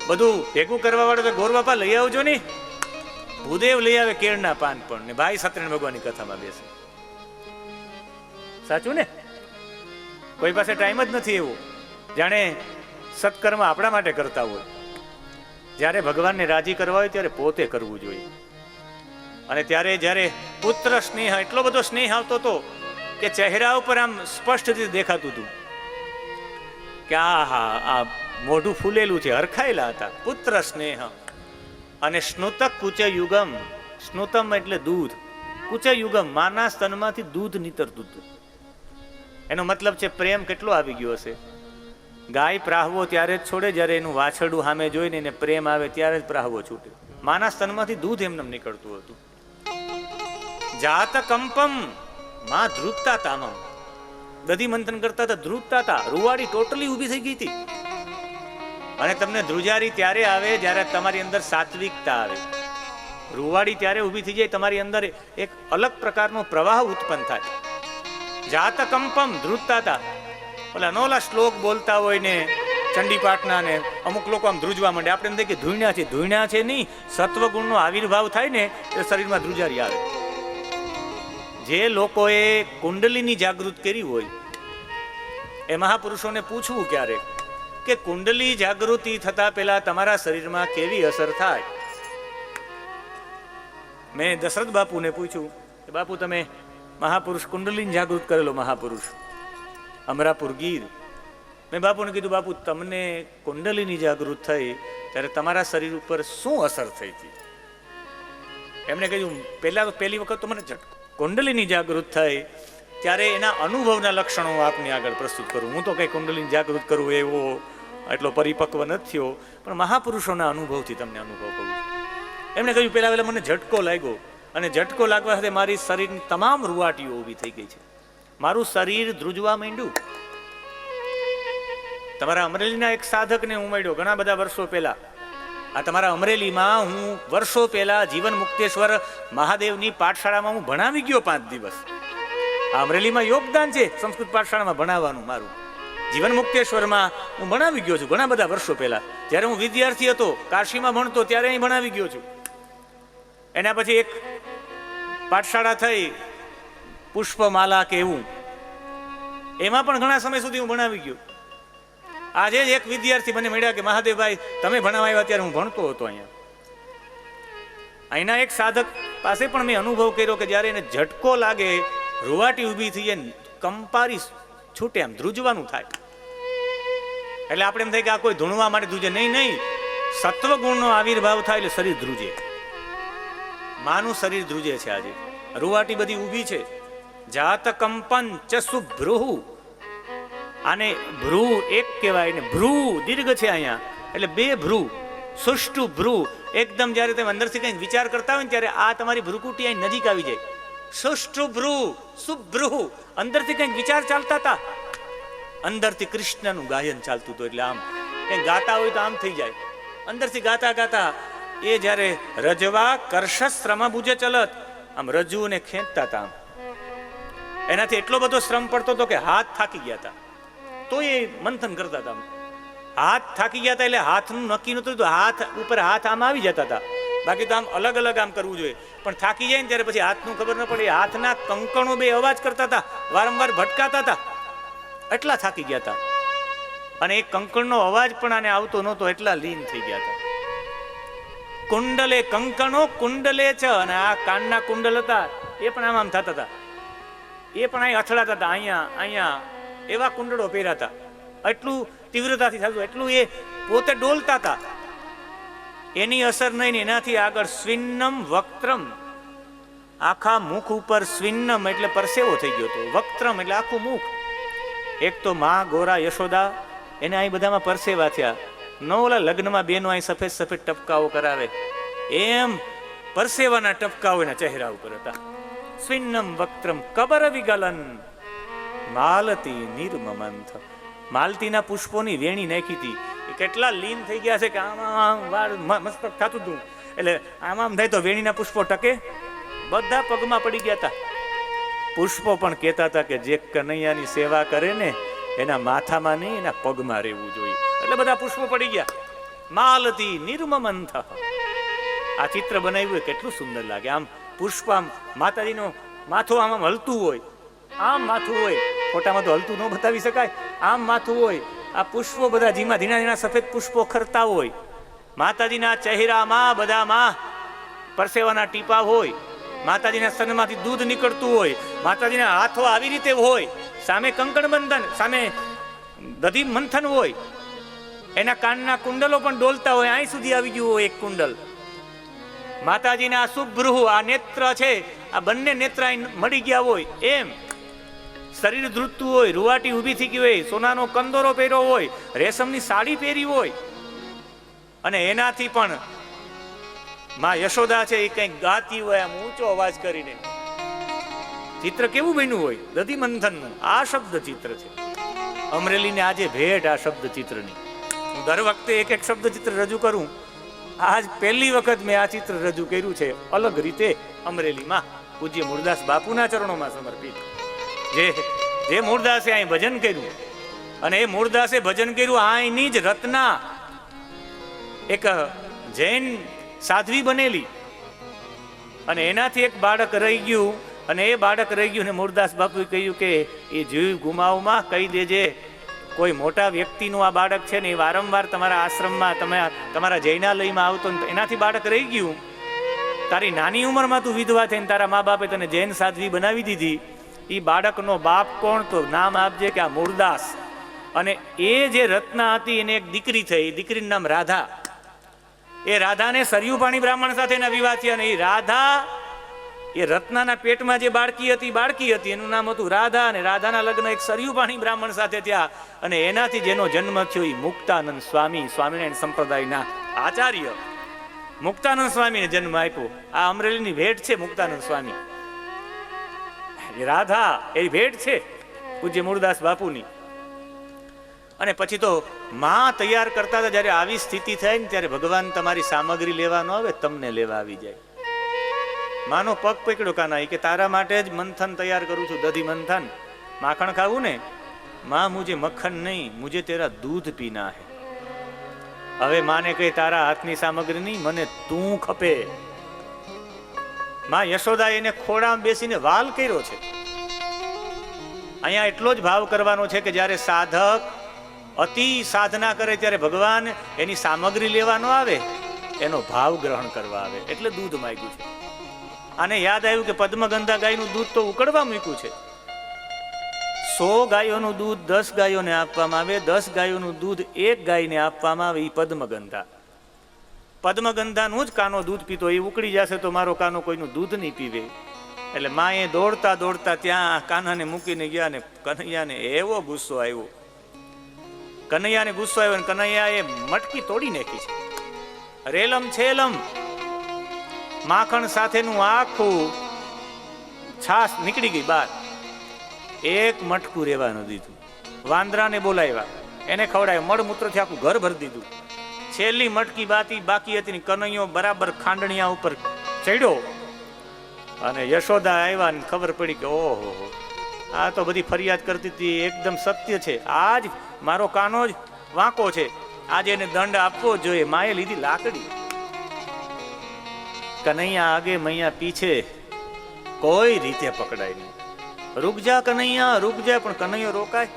બધું ભેગું કરવા વાળો તો ગોર બાપા લઈ આવજો ને. ભૂદેવ લઈ આવે કેળના પાન પણ ને ભાઈ સત્યનારાયણ ભગવાનની કથામાં બેસે. સાચું ને? કોઈ પાસે ટાઈમ જ નથી એવો. જાણે સત્કર્મ આપણા માટે કરતા હોય. જ્યારે ભગવાનને રાજી કરવા હોય ત્યારે પોતે કરવું જોઈએ. અને ત્યારે જ્યારે પુત્ર સ્નેહ, એટલો બધો સ્નેહ આવતો હતો કે ચહેરા ઉપર આમ સ્પષ્ટ રીતે દેખાતું હતું કે આ મોઢું ફૂલેલું છે, હરખાયેલા હતા. પુત્ર સ્નેહ અને સ્નુતક કુચ યુગમ. સ્નુતમ એટલે દૂધ, કુચ યુગમ માના સ્તનમાંથી દૂધ નીતરતું હતું. એનો મતલબ છે પ્રેમ કેટલો આવી ગયો હશે. ગાય પ્રાહવો ત્યારે જ છોડે જ્યારે એનું વાછરડું સામે જોઈને એને પ્રેમ આવે ત્યારે જ પ્રાહવો છૂટે. માના સ્તનમાંથી દૂધ એમને નીકળતું હતું. જાત કંપમ માં ધ્રુજતા તામમ. દધી મંથન કરતા હતા, ધ્રુજતા હતા. રૂવાડી ટોટલી ઊભી થઈ ગઈ હતી. અને તમને ધ્રુજારી ત્યારે આવે જ્યારે તમારી અંદર સાત્વિકતા આવે. રૂવાડી ત્યારે ઊભી થઈ જાય તમારી અંદર એક અલગ પ્રકારનો પ્રવાહ ઉત્પન્ન થાય. જાત કંપમ ધ્રુજતા હતા. ઓલા નોલા શ્લોક બોલતા હોય ને ચંડીપાઠના ને અમુક લોકો આમ ધ્રુજવા માંડે. આપણે એમ થાય કે ધૂણ્યા છે. ધૂણ્યા છે નહીં, સત્વગુણનો આવિર્ભાવ થાય ને એ શરીરમાં ધ્રુજારી આવે. જે લોકોએ કુંડલીની જાગૃત કરી હોય એ મહાપુરુષોને પૂછવું ક્યારે કે કુંડલી જાગૃતિ થતા પહેલા તમારા શરીરમાં કેવી અસર થાય. મેં દશરથ બાપુને પૂછ્યું કે બાપુ તમે મહાપુરુષ કુંડલીને જાગૃત કરેલો મહાપુરુષ અમરાપુર ગીર. મેં બાપુને કીધું બાપુ તમને કુંડલીની જાગૃત થઈ ત્યારે તમારા શરીર ઉપર શું અસર થઈ હતી? એમણે કહ્યું પહેલી વખત તો મને કુંડલીની જાગૃત થઈ ત્યારે એના અનુભવના લક્ષણો આપને આગળ પ્રસ્તુત કરું. હું તો કઈ કુંડલીની જાગૃત કરું એવો એટલો પરિપક્વ નથી થયો, પણ મહાપુરુષોના અનુભવથી તમને અનુભવ કરું. એમણે કહ્યું પહેલા મને ઝટકો લાગ્યો અને ઝટકો લાગવા સાથે મારી શરીરની તમામ રૂવાટીઓ ઊભી થઈ ગઈ છે. મારું શરીર ધ્રુજવા માંડ્યું. તમારા અમરેલીના એક સાધકને હું મળ્યો ઘણા બધા વર્ષો પહેલા. આ તમારા અમરેલીમાં હું વર્ષો પહેલા જીવન મુક્તેશ્વર મહાદેવની પાઠશાળામાં હું ભણાવી ગયો 5 દિવસ. આ અમરેલીમાં યોગદાન છે સંસ્કૃત પાઠશાળામાં ભણાવવાનું મારું. જીવન મુક્તેશ્વરમાં હું ભણાવી ગયો છું ઘણા બધા વર્ષો પહેલા. જ્યારે હું વિદ્યાર્થી હતો કાશીમાં ભણતો ત્યારે અહીં ભણાવી ગયો છું. એના પછી એક પાઠશાળા થઈ પુષ્પમાલા કે એવું, એમાં પણ ઘણા સમય સુધી હું ભણાવી ગયો. આજે જ એક વિદ્યાર્થી મને મળ્યા કે મહાદેવભાઈ તમે ભણાવવા આવ્યા ત્યારે હું ભણતો હતો અહીંયા. અહીંના એક સાધક પાસે પણ મેં અનુભવ કર્યો કે જ્યારે એને ઝટકો લાગે, રૂવાટી ઊભી થઈ જાય, કંપારી છૂટે, આમ ધ્રુજવાનું થાય. એટલે આપણે એમ થાય કે આ કોઈ ધૂણવા માટે ધ્રુજે. નહીં, સત્વગુણનો આવિર્ભાવ થાય એટલે શરીર ધ્રુજે. માનું શરીર ધ્રુજે છે આજે. રૂવાટી બધી ઊભી છે. જાત કંપન ચ સુભ્રુહુ. આને ભ્રુ એક કહેવાય ને ભ્રુ દીર્ઘ છે અહીંયા એટલે 2 ભ્રુ. સુષ્ટુ ભ્રુ એકદમ જ્યારે તમે અંદરથી કંઈક વિચાર કરતા હોય ને ત્યારે આ તમારી ભ્રુકુટી અહીં નજીક આવી જાય. સુષ્ટુ ભ્રુ સુભ્રુ. અંદરથી કંઈક વિચાર ચાલતા હતા, અંદરથી કૃષ્ણનું ગાયન ચાલતું હતું. એટલે આમ કંઈક ગાતા હોય તો આમ થઈ જાય. અંદરથી ગાતા ગાતા એ જ્યારે રજવા કર્ષશ્રમ ભુજે ચલત, આમ રજુને ખેંચતા હતા. એનાથી એટલો બધો શ્રમ પડતો હતો કે હાથ થાકી ગયા હતા. તો એ મંથન કરતા હતા. હાથ થાકી ગયા હતા એટલે હાથનું નક્કી નતું, હાથ ઉપર હાથ આમ આવી જતા હતા. બાકી તો આમ અલગ અલગ આમ કરવું જોઈએ, પણ થાકી જાય ને ત્યારે પછી હાથનું ખબર ન પડે. હાથના કંકણો 2 અવાજ કરતા હતા, વારંવાર ભટકાતા હતા, એટલા થાકી ગયા હતા. અને એ કંકણનો અવાજ પણ આને આવતો નહોતો, એટલા લીન થઈ ગયા હતા. કુંડલે કંકણો કુંડલે છે. અને આ કાનના કુંડલ હતા એ પણ આમ થતા હતા, એ પણ અહીં અથડાતા હતા. અહીંયા એવા કુંડળો પહેર્યા હતા. એટલું તીવ્રતાથી થતું, એટલું એ પોતે ડોલતા હતા. એની અસર નહીં, એનાથી આગળ સ્વિન્નમ વક્ત્રમ, આખા મુખ ઉપર સ્વિન્નમ એટલે પરસેવો થઈ ગયો હતો, વક્ત્રમ એટલે આખું મુખ. એક તો માં ગોરા યશોદા, એને અહીં બધામાં પરસેવા થયા. ન ઓલા લગ્નમાં બેનો અહીં સફેદ સફેદ ટપકાઓ કરાવે એમ પરસેવાના ટપકાઓ એના ચહેરા ઉપર હતા. સ્વિન્નમ વક્ત્રમ કબર વિગલન માલતી નિર્મમંથ. માલતીના પુષ્પોની વેણી નાખી હતી, એ કેટલા લીન થઈ ગયા છે કે આમ વાળ મસ્તક થતું હતું, એટલે આમ થાય તો વેણીના પુષ્પો ટકે, બધા પગમાં પડી ગયા હતા. પુષ્પો પણ કહેતા હતા કે જે કનૈયાની સેવા કરે ને એના માથામાં નહીં, એના પગમાં રહેવું જોઈએ. એટલે બધા પુષ્પો પડી ગયા. માલતી નિર્મમંથ. આ ચિત્ર બનાવ્યું કેટલું સુંદર લાગે. આમ પુષ્પ, આમ માતાજીનું માથું આમ આમ હલતું હોય, આમ માથું હોય, ફોટામાં તો હલતું ન બતાવી શકાય, આમ માથું હોય. આ પુષ્પો બધા ધીમા ધીણા ધીણા સફેદ પુષ્પો ખરતા હોય. માતાજીના ચહેરામાં બધામાં પરસેવાના ટીપા હોય, માતાજીના સ્તનમાંથી દૂધ નીકળતું હોય, માતાજીના હાથો આવી રીતે હોય, સામે કંકણ બંધન, સામે દધી મંથન હોય, એના કાનના કુંડલો પણ ડોલતા હોય, અહીં સુધી આવી ગયું હોય એક કુંડલ. માતાજીના શુભ્રુહ, આ નેત્ર છે, આ બંને નેત્ર મળી ગયા હોય. એમ શરીર ધ્રુજતું હોય, રૂવાટી ઊભી થઈ ગઈ હોય, સોનાનો કંદોરો પહેર્યો હોય, રેશમની સાડી પહેરી હોય, અને એનાથી પણ માં યશોદા છે એ કંઈક ગાતી હોય આમ ઊંચો અવાજ કરીને. ચિત્ર કેવું બન્યું હોય? દધી મંથનનું આ શબ્દ ચિત્ર છે. અમરેલીને આજે ભેટ આ શબ્દ ચિત્રની. હું દર વખતે એક એક શબ્દ ચિત્ર રજૂ કરું. આજ પહેલી વખત મેં આ ચિત્ર રજૂ કર્યું છે અલગ રીતે અમરેલીમાં, પૂજ્ય મૂળદાસ બાપુના ચરણોમાં સમર્પિત. જે મૂળદાસે અહીં ભજન કર્યું, અને એ મૂળદાસે ભજન કર્યું અહીંની જ રત્ના, એક જૈન સાધ્વી બનેલી, અને એનાથી એક બાળક રહી ગયું, અને એ બાળક રહી ગયું ને મૂળદાસ બાપુએ કહ્યું કે એ જીવ ગુમાવમાં કહી દેજે, કોઈ મોટા વ્યક્તિનું આ બાળક છે ને એ વારંવાર તમારા આશ્રમમાં, તમે તમારા જૈનાલયમાં આવતો, એનાથી બાળક રહી ગયું. તારી નાની ઉંમરમાં તું વિધવા થઈને તારા મા બાપે તને જૈન સાધ્વી બનાવી દીધી. એ બાળકનો બાપ કોણ? તો નામ આપજે કે આ મૂળદાસ. અને એ જે રત્ના હતી એને એક દીકરી થઈ, એ દીકરીનું નામ રાધા. એ રાધાને સરયુ પાણી બ્રાહ્મણ સાથેના વિવાહ થયા, અને એ રાધા એ રત્નાના પેટમાં જે બાળકી હતી એનું નામ હતું રાધા, અને રાધાના લગ્ન એક સરયુ પાણી બ્રાહ્મણ સાથે થયા, અને એનાથી જેનો જન્મ થયો એ મુક્તાનંદ સ્વામી, સ્વામિનારાયણ સંપ્રદાયના આચાર્ય મુક્તાનંદ સ્વામીને જન્મ આપ્યો. આ અમરેલીની ભેટ છે મુક્તાનંદ સ્વામી. રાધા એ ભેટ છે પૂજ્ય મૂળદાસ બાપુની. અને પછી તો માં તૈયાર કરતા હતા, જયારે આવી સ્થિતિ થાય ને ત્યારે ભગવાન તમારી સામગ્રી લેવા ન આવે, તમને લેવા આવી જાય. માનો પગ પકડ્યો કાના, કે તારા માટે જ મંથન તૈયાર કરું છું, દધી મંથન. માખણ ખાવું ને? માં મુજે મક્ખન નહીં, મુજે તેરા દૂધ પીના હે. હવે માને કહે તારા હાથની સામગ્રી નહીં, મને તું ખપે. માં યશોદા એને ખોડામાં બેસીને વાલ કર્યો છે. અહીંયા એટલો જ ભાવ કરવાનો છે કે જ્યારે સાધક અતિ સાધના કરે ત્યારે ભગવાન એની સામગ્રી લેવા ન આવે, એનો ભાવ ગ્રહણ કરવા આવે. એટલે દૂધ માંગ્યું છે. આને યાદ આવ્યું કે પદ્મગંધા ગાયનું દૂધ તો ઉકળવા મૂક્યું છે. 100 ગાયોનું દૂધ 10 ગાયોને આપવામાં આવે, 10 ગાયોનું દૂધ 1 ગાયને આપવામાં આવે. એ પદ્મગંધા, પદ્મગંધાનું જ કાનો દૂધ પીતો, એ ઉકળી જશે તો મારો કાનો કોઈનું દૂધ નહીં પીવે. એટલે માએ દોડતા દોડતા ત્યાં કાનાને મૂકીને ગયા, ને કનૈયાને એવો ગુસ્સો આવ્યો. કનૈયાને ગુસ્સો આવ્યો ને કનૈયાએ મટકી તોડી નાખી છે. રેલમ છેલમ માખણ સાથેનું આખું છાસ નીકળી ગઈ બહાર. એક મટકું રહેવા ન દીધું. વાંદરાને બોલાવ્યા, એને ખવડાવ્યું, મળમૂત્રથી આખું ઘર ભરી દીધું. છેલ્લી મટકી બાકી હતી ને કનૈયો બરાબર ખાંડણિયા ઉપર ચડ્યો, અને યશોદા આવ્યા ને ખબર પડી કે ઓહો, આ તો બધી ફરિયાદ કરતી હતી એકદમ સત્ય છે. આજ મારો કાનો જ વાંકો છે, આજે એને દંડ આપવો જોઈએ. માએ લીધી લાકડી. કનૈયા આગે મૈયા પીછે, કોઈ રીતે પકડાય નહીં. રૂક જા કનૈયા, રૂક જા. પણ કનૈયો રોકાય?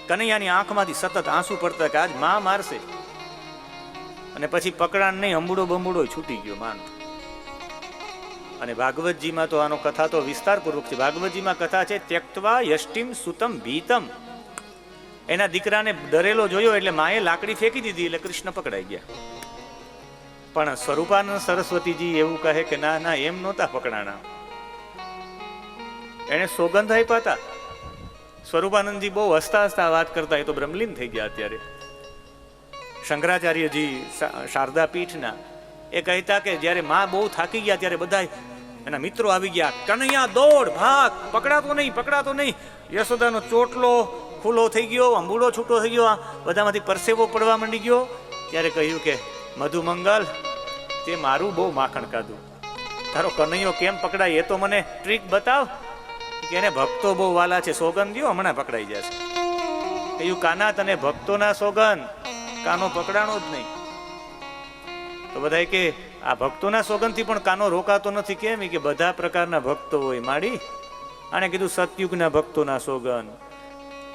કનૈયાની આંખમાંથી સતત આંસુ પડતા કે આજ માં મારશે. અને પછી પકડાણ નહીં, અંબુડો બંબુડો છૂટી ગયો માનો. અને ભાગવતજીમાં તો આનો કથા તો વિસ્તારપૂર્વક છે. ભાગવતજીમાં કથા છે, ત્યક્તવા યષ્ટિમ સુતમ ભીતમ. એના દીકરાને ડરેલો જોયો એટલે માએ લાકડી ફેંકી દીધી, એટલે કૃષ્ણ પકડાઈ ગયા. પણ સ્વરૂપાનંદ સરસ્વતીજી એવું કહે કે ના ના, એમ નહોતા પકડાણા, એને સોગંધ આપ્યા હતા. સ્વરૂપાનંદજી બહુ હસતા હસતા વાત કરતા, એ તો બ્રહ્મલીન થઈ ગયા અત્યારે. શંકરાચાર્યજી શારદા પીઠના એ કહેતા કે જ્યારે માં બહુ થાકી ગયા ત્યારે બધા એના મિત્રો આવી ગયા, કનૈયા દોડ ભાગ, પકડાતો નહીં. યશોદાનો ચોટલો ખુલ્લો થઈ ગયો, અંબુડો છૂટો થઈ ગયો, બધામાંથી પરસેવો પડવા માંડી ગયો. ત્યારે કહ્યું કે મધુમંગલ, તે મારું બહુ માખણ કાઢું, તારો કનૈયો કેમ પકડાય એ તો મને ટ્રીક બતાવ. કે એને ભક્તો બહુ વાલા છે, સોગંદ દ્યો, હમણાં પકડાઈ જશે. કહ્યું કાના, તને ભક્તોના સોગંદ, કાનો પકડાણો જ નહીં. તો બધા કે આ ભક્તોના સોગંદથી પણ કાનો રોકાતો નથી. કેમ? કે બધા પ્રકારના ભક્તો હોય માડી. આને કીધું સતયુગના ભક્તોના સોગંદ,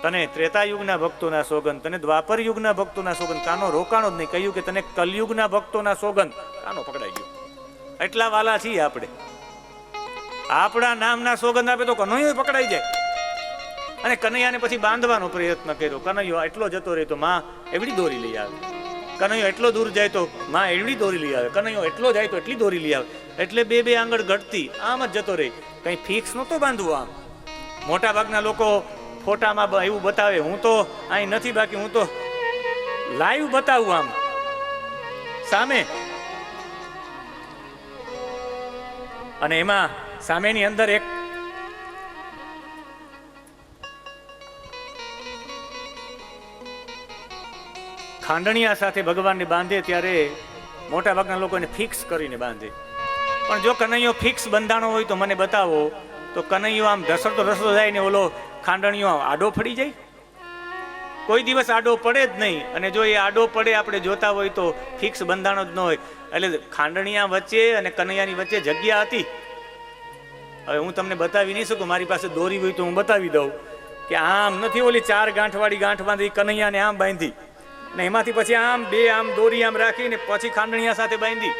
તને ત્રેતાયુગના ભક્તોના સોગંદ, તને દ્વાપર યુગના ભક્તોના સોગંદ, કાનો રોકાણો જ નહીં. કહ્યું કે તને કલયુગના ભક્તોના સોગંદ, કાનો પકડાઈ ગયો. એટલા વાલા છીએ આપણે. આપણા નામના સોગંદ આપે તો કનૈયો પકડાઈ જાય. અને કનૈયાને પછી બાંધવાનો પ્રયત્ન કર્યો. કનૈયો એટલો જતો રહે તો માં એવડી દોરી લઈ આવે. કનૈયો એટલો દૂર જાય તો માં એવડી દોરી લઈ આવે. કનૈયો એટલો જાય તો એટલી દોરી લઈ આવે. એટલે બે આંગળ ઘટતી આમ જ જતો રહે. કઈ ફિક્સ નહોતો બાંધવું. આમ મોટા ભાગના લોકો ફોટામાં એવું બતાવે, હું તો અહીં નથી, બાકી હું તો લાઈવ બતાવું આમ સામે. અને એમાં સામેની અંદર એક ખાંડણિયા સાથે ભગવાનને બાંધે ત્યારે મોટા ભાગના લોકો એને ફિક્સ કરીને બાંધે. પણ જો કનૈયો ફિક્સ બંધાણો હોય તો મને બતાવો, તો કનૈયો આમ રસડતો જાય ને ઓલો ખાંડણિયો આડો પડી જાય? કોઈ દિવસ આડો પડે જ નહીં. અને જો એ આડો પડે આપણે જોતા હોય તો ફિક્સ બંધાણો જ ન હોય. એટલે ખાંડણિયા વચ્ચે અને કનૈયાની વચ્ચે જગ્યા હતી. હવે હું તમને બતાવી નહીં શકું, મારી પાસે દોરી હોય તો હું બતાવી દઉં કે આમ નથી, ઓલી 4 ગાંઠવાળી ગાંઠ બાંધી કનૈયાને આમ બાંધી, ને એમાંથી પછી આમ આમ દોરી આમ રાખીને પછી ખાંડણિયા સાથે બાંધી.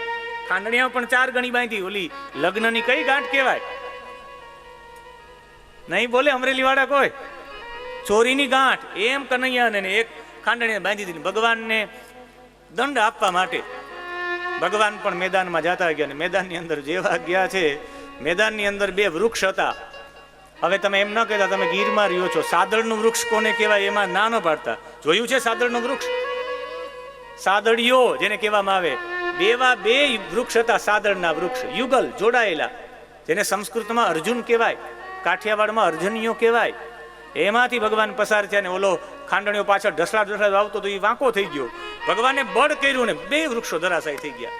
ખાંડણિયા પણ 4 ગણી બાંધી. ઓલી લગ્નની કઈ ગાંઠ કહેવાય? નહીં બોલે અમરેલી વાળા કોઈ? ચોરીની ગાંઠ. એમ કનૈયાને એક ખાંડણિયા બાંધી દીધી ભગવાનને દંડ આપવા માટે. ભગવાન પણ મેદાનમાં જતા ગયા, ને મેદાનની અંદર જેવા ગયા છે, મેદાનની અંદર 2 વૃક્ષ હતા. હવે તમે એમ ન કહેતા તમે ગીરમાં રહ્યો છો, સાદળનું વૃક્ષ કોને કહેવાય એમાં ના ન પાડતા. જોયું છે સાદળનું વૃક્ષ? સાદળીઓ જેને કહેવામાં આવે. 2 વૃક્ષ હતા, સાદળના વૃક્ષ, યુગલ જોડાયેલા, જેને સંસ્કૃતમાં અર્જુન કહેવાય, કાઠિયાવાડમાં અર્જુનિયો કહેવાય. એમાંથી ભગવાન પસાર થયા ને ઓલો ખાંડણીઓ પાછળ ઢસડા આવતો તો એ વાંકો થઈ ગયો. ભગવાને બળ કર્યું ને 2 વૃક્ષો ધરાશાયી થઈ ગયા.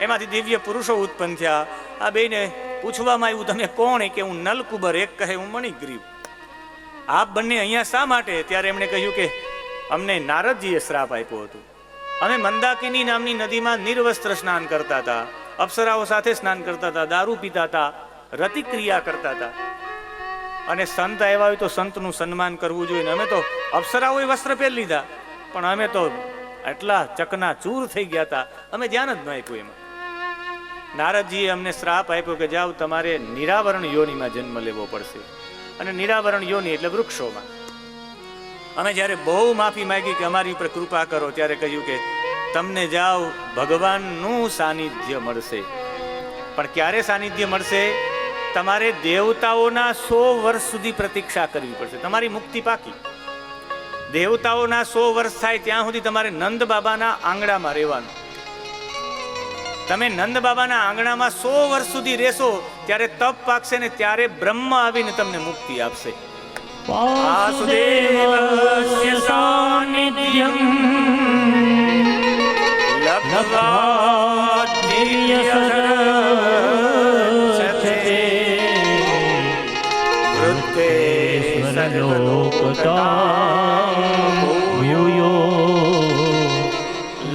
એમાંથી દિવ્ય પુરુષો ઉત્પન્ન થયા. આ બેને પૂછવામાં આવ્યું તમે કોણ? કે હું નલકુબર, એક કહે હું મણિગ્રીવ. આપ બંને અહીંયા શા માટે? ત્યારે એમણે કહ્યું કે અમને નારદજીએ શ્રાપ આપ્યો હતો. અમે મંદાકિની નામની નદીમાં નિર્વસ્ત્ર સ્નાન કરતા હતા, અપ્સરાઓ સાથે સ્નાન કરતા હતા, દારૂ પીતા હતા, રતિક્રિયા કરતા હતા. અને સંત આવ્યા હોય તો સંતનું સન્માન કરવું જોઈએ. અમે તો અપ્સરાઓએ વસ્ત્ર પહેરી લીધા, પણ અમે તો એટલા ચકના ચૂર થઈ ગયા હતા, અમે ધ્યાન જ ન આપ્યું એમાં. નારદજીએ અમને શ્રાપ આપ્યો કે જાઓ તમારે નિરાવરણ યોનિમાં જન્મ લેવો પડશે. અને નિરાવરણ યોનિ એટલે વૃક્ષોમાં. અમે જ્યારે બહુ માફી માંગી કે અમારી ઉપર કૃપા કરો, ત્યારે કહ્યું કે તમને જાઓ ભગવાનનું સાનિધ્ય મળશે. પણ ક્યારે સાનિધ્ય મળશે? તમારે દેવતાઓના 100 વર્ષ સુધી પ્રતીક્ષા કરવી પડશે, તમારી મુક્તિ પાકી. દેવતાઓના 100 વર્ષ થાય ત્યાં સુધી તમારે નંદ બાબાના આંગણામાં રહેવાનું. તમે નંદ બાબાના આંગણામાં 100 વર્ષ સુધી રહેશો ત્યારે તપ પાકશે ને ત્યારે બ્રહ્મ આવીને તમને મુક્તિ આપશે. વાસુદેવસ્ય સાનિધ્યમ લબ્ધ્વા દિવ્યસરચતે વૃત્તે સર્વલોકતામૂયો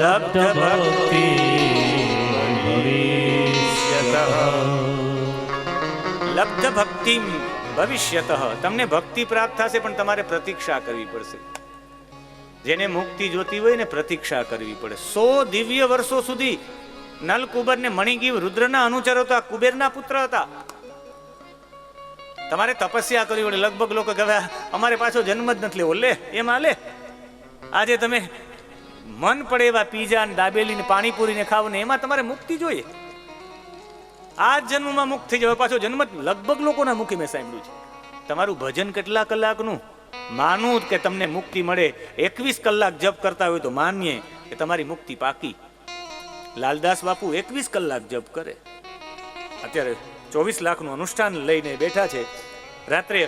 લબ્ધ ભક્તિ લબ્ધ ભક્તિ ભવિષ્યત. તમને ભક્તિ પ્રાપ્ત થશે, પણ તમારે પ્રતીક્ષા કરવી પડશે. જેને મુક્તિ જોતી હોય ને પ્રતીક્ષા કરવી પડે. 100 દિવ્ય વર્ષો સુધી નલકુબર ને મણિગીવ રુદ્રના અનુચરો હતા, કુબેરના પુત્ર હતા. તમારે તપસ્યા કરવી પડે. લગભગ લોકો કહે અમારે પાછો જન્મ જ નથી લેવો. લે એમાં લે, આજે તમે મન પડે એવા પીઝા ને દાબેલી ને પાણીપુરી ને ખાવ ને એમાં તમારે મુક્તિ જોઈએ. આ જન્મમાં મુક્ત થઈ જવા પાછો જન્મ લગભગ લોકોના મુખે મેં સાંભળ્યું છે. તમારું ભજન કેટલા કલાકનું? માનું કે તમને મુક્તિ મળે. 21 કલાક જપ કરતા હોય તો માનીએ કે તમારી મુક્તિ પાકી. લાલદાસ બાપુ 21 કલાક જપ કરે. અત્યારે 24 લાખનું અનુષ્ઠાન લઈને બેઠા છે. રાત્રે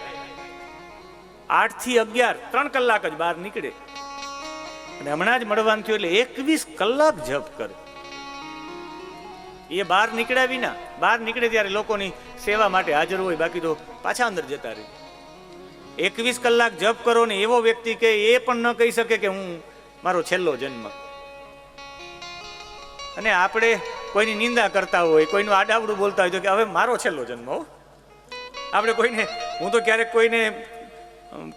8 થી 11 3 કલાક જ બહાર નીકળે અને હમણાં જ મળવાનું થયું એટલે 21 કલાક જપ કરે. એ બહાર નીકળ્યા વિના, બહાર નીકળે ત્યારે લોકોની સેવા માટે હાજર હોય, બાકી તો પાછા અંદર જતા રહે. 21 કલાક જપ કરો ને એવો વ્યક્તિ કે એ પણ ન કહી શકે કે હું મારો છેલ્લો જન્મ. અને આપણે કોઈની નિંદા કરતા હોય, કોઈનું આડાવડું બોલતા હોય તો કે હવે મારો છેલ્લો જન્મ હો. આપણે કોઈને, હું તો ક્યારેક કોઈને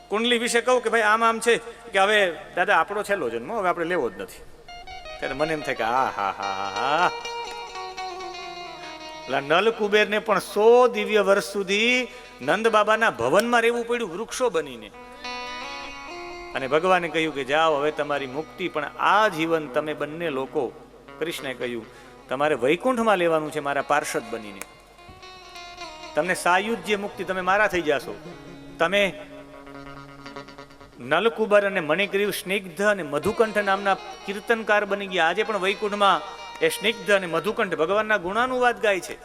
કુંડલી વિશે કહું કે ભાઈ આમ આમ છે કે હવે દાદા આપણો છેલ્લો જન્મ, હવે આપણે લેવો જ નથી. ત્યારે મને એમ થાય કે હા હા હા હા, નલ કુબેરને પણ 100 દિવ્ય વર્ષ સુધી નંદ બાબાના ભવનમાં રહેવું પડ્યું વૃક્ષો બનીને. અને ભગવાને કહ્યું કે જાઓ હવે તમારી મુક્તિ, પણ આ જીવન તમે બંને લોકો, કૃષ્ણે કહ્યું તમારે વૈકુંઠમાં લેવાનું છે મારા પાર્ષદ બનીને. તમને સાયુજ્ય મુક્તિ, તમે મારા થઈ જશો. તમે નલકુબર અને મણિગ્રીવ, સ્નિગ્ધ અને મધુકંઠ નામના કીર્તનકાર બની ગયા. આજે પણ વૈકુંઠમાં એ સ્નિગ્ધ અને મધુકંઠ ભગવાનના ગુણાનુવાદ ગાય છે.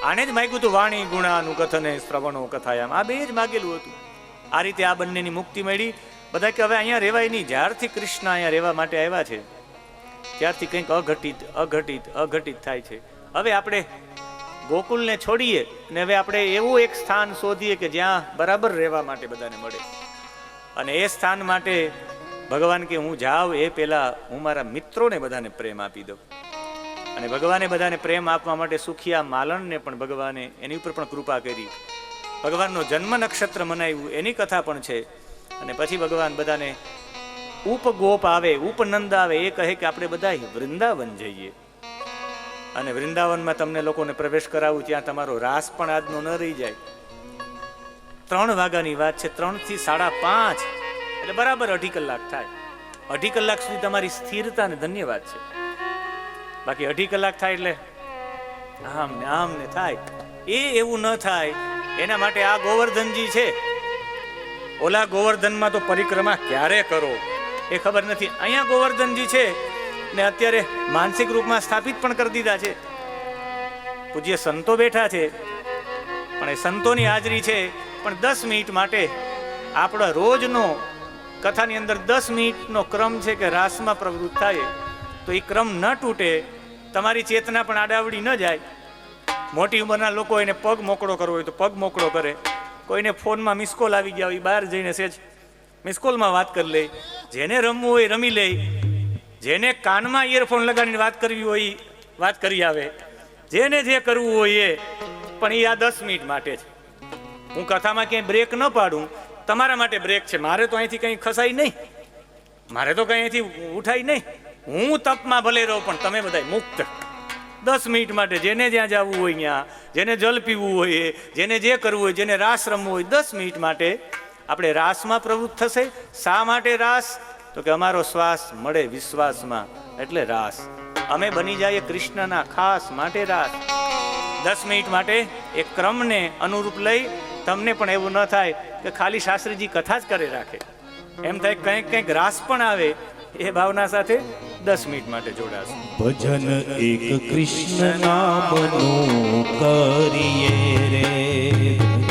આને જ માગ્યું હતું, વાણી ગુણાનું કથને શ્રવણો કથાયામ, આ બે જ માગેલું હતું. આ રીતે આ બંનેની મુક્તિ મળી. બધા કે હવે અહીંયા રહેવાય નહીં. જ્યારથી કૃષ્ણ અહીંયા રહેવા માટે આવ્યા છે ત્યારથી કંઈક અઘટિત થાય છે. હવે આપણે ગોકુલને છોડીએ અને હવે આપણે એવું એક સ્થાન શોધીએ કે જ્યાં બરાબર રહેવા માટે બધાને મળે. અને એ સ્થાન માટે ભગવાન કે હું જાઉં એ પહેલા હું મારા મિત્રોને બધાને પ્રેમ આપી દઉં. અને ભગવાને બધાને પ્રેમ આપવા માટે સુખિયા માલણને પણ ભગવાને એની ઉપર પણ કૃપા કરી. ભગવાનનો જન્મ નક્ષત્ર મનાવ્યું એની કથા પણ છે. અને પછી ભગવાન બધાને ઉપગોપ આવે, ઉપનંદ આવે, એ કહે કે આપણે બધા વૃંદાવન જઈએ. અને વૃંદાવનમાં તમને લોકોને પ્રવેશ કરાવું, ત્યાં તમારો રાસ પણ આજનો ન રહી જાય. 3 વાગ્યાની વાત છે, 3 થી 5:30 એટલે બરાબર 2.5 કલાક થાય. 2.5 કલાક સુધી તમારી સ્થિરતા ને ધન્યવાદ છે. બાકી 2.5 કલાક થાય એટલે આમ ને થાય. એ એવું ન થાય એના માટે આ ગોવર્ધનજી છે. ઓલા ગોવર્ધનમાં તો પરિક્રમા ક્યારે કરો એ ખબર નથી. અહીંયા ગોવર્ધનજી છે ને અત્યારે માનસિક રૂપમાં સ્થાપિત પણ કરી દીધા છે. પૂજ્ય સંતો બેઠા છે, પણ એ સંતોની હાજરી છે પણ 10 મિનિટ માટે. આપણા રોજનો કથાની અંદર 10 મિનિટનો ક્રમ છે કે રાસમાં પ્રવૃત્ત થાય, તો એ ક્રમ ન તૂટે, તમારી ચેતના પણ આડાવડી ન જાય. મોટી ઉંમરના લોકો એને પગ મોકળો કરવો હોય તો પગ મોકળો કરે. કોઈને ફોનમાં મિસકોલ આવી ગયા હોય, બહાર જઈને સેજ મિસકોલમાં વાત કરી લે. જેને રમવું હોય રમી લે. જેને કાનમાં ઇયરફોન લગાડીને વાત કરવી હોય વાત કરી આવે. જેને જે કરવું હોય એ. પણ એ આ 10 મિનિટ માટે છે. હું કથામાં ક્યાંય બ્રેક ન પાડું, તમારા માટે બ્રેક છે. મારે તો અહીંથી કંઈ ખસાય નહીં, મારે તો કંઈ અહીંથી ઉઠાય નહીં. હું તપમાં ભલે રહું પણ તમે બધા મુક્ત. 10 મિનિટ માટે જેને જ્યાં જવું હોય ત્યાં, જેને જલ પીવું હોય, જેને જે કરવું હોય, જેને રાસ રમવું હોય, 10 મિનિટ માટે આપણે રાસમાં પ્રવૃત્ત થશે. શા માટે રાસ? તો કે અમારો શ્વાસ મળે વિશ્વાસમાં, એટલે રાસ. અમે બની જઈએ કૃષ્ણના ખાસ માટે રાસ. 10 મિનિટ માટે એક ક્રમને અનુરૂપ લઈ. તમને પણ એવું ન થાય કે ખાલી શાસ્ત્રીજી કથા જ કરે રાખે, એમ થાય કંઈક કંઈક રાસ પણ આવે. એ ભાવના સાથે 10 મિનિટ માટે જોડાશું. ભજન એક કૃષ્ણ નામનું કરીએ રે.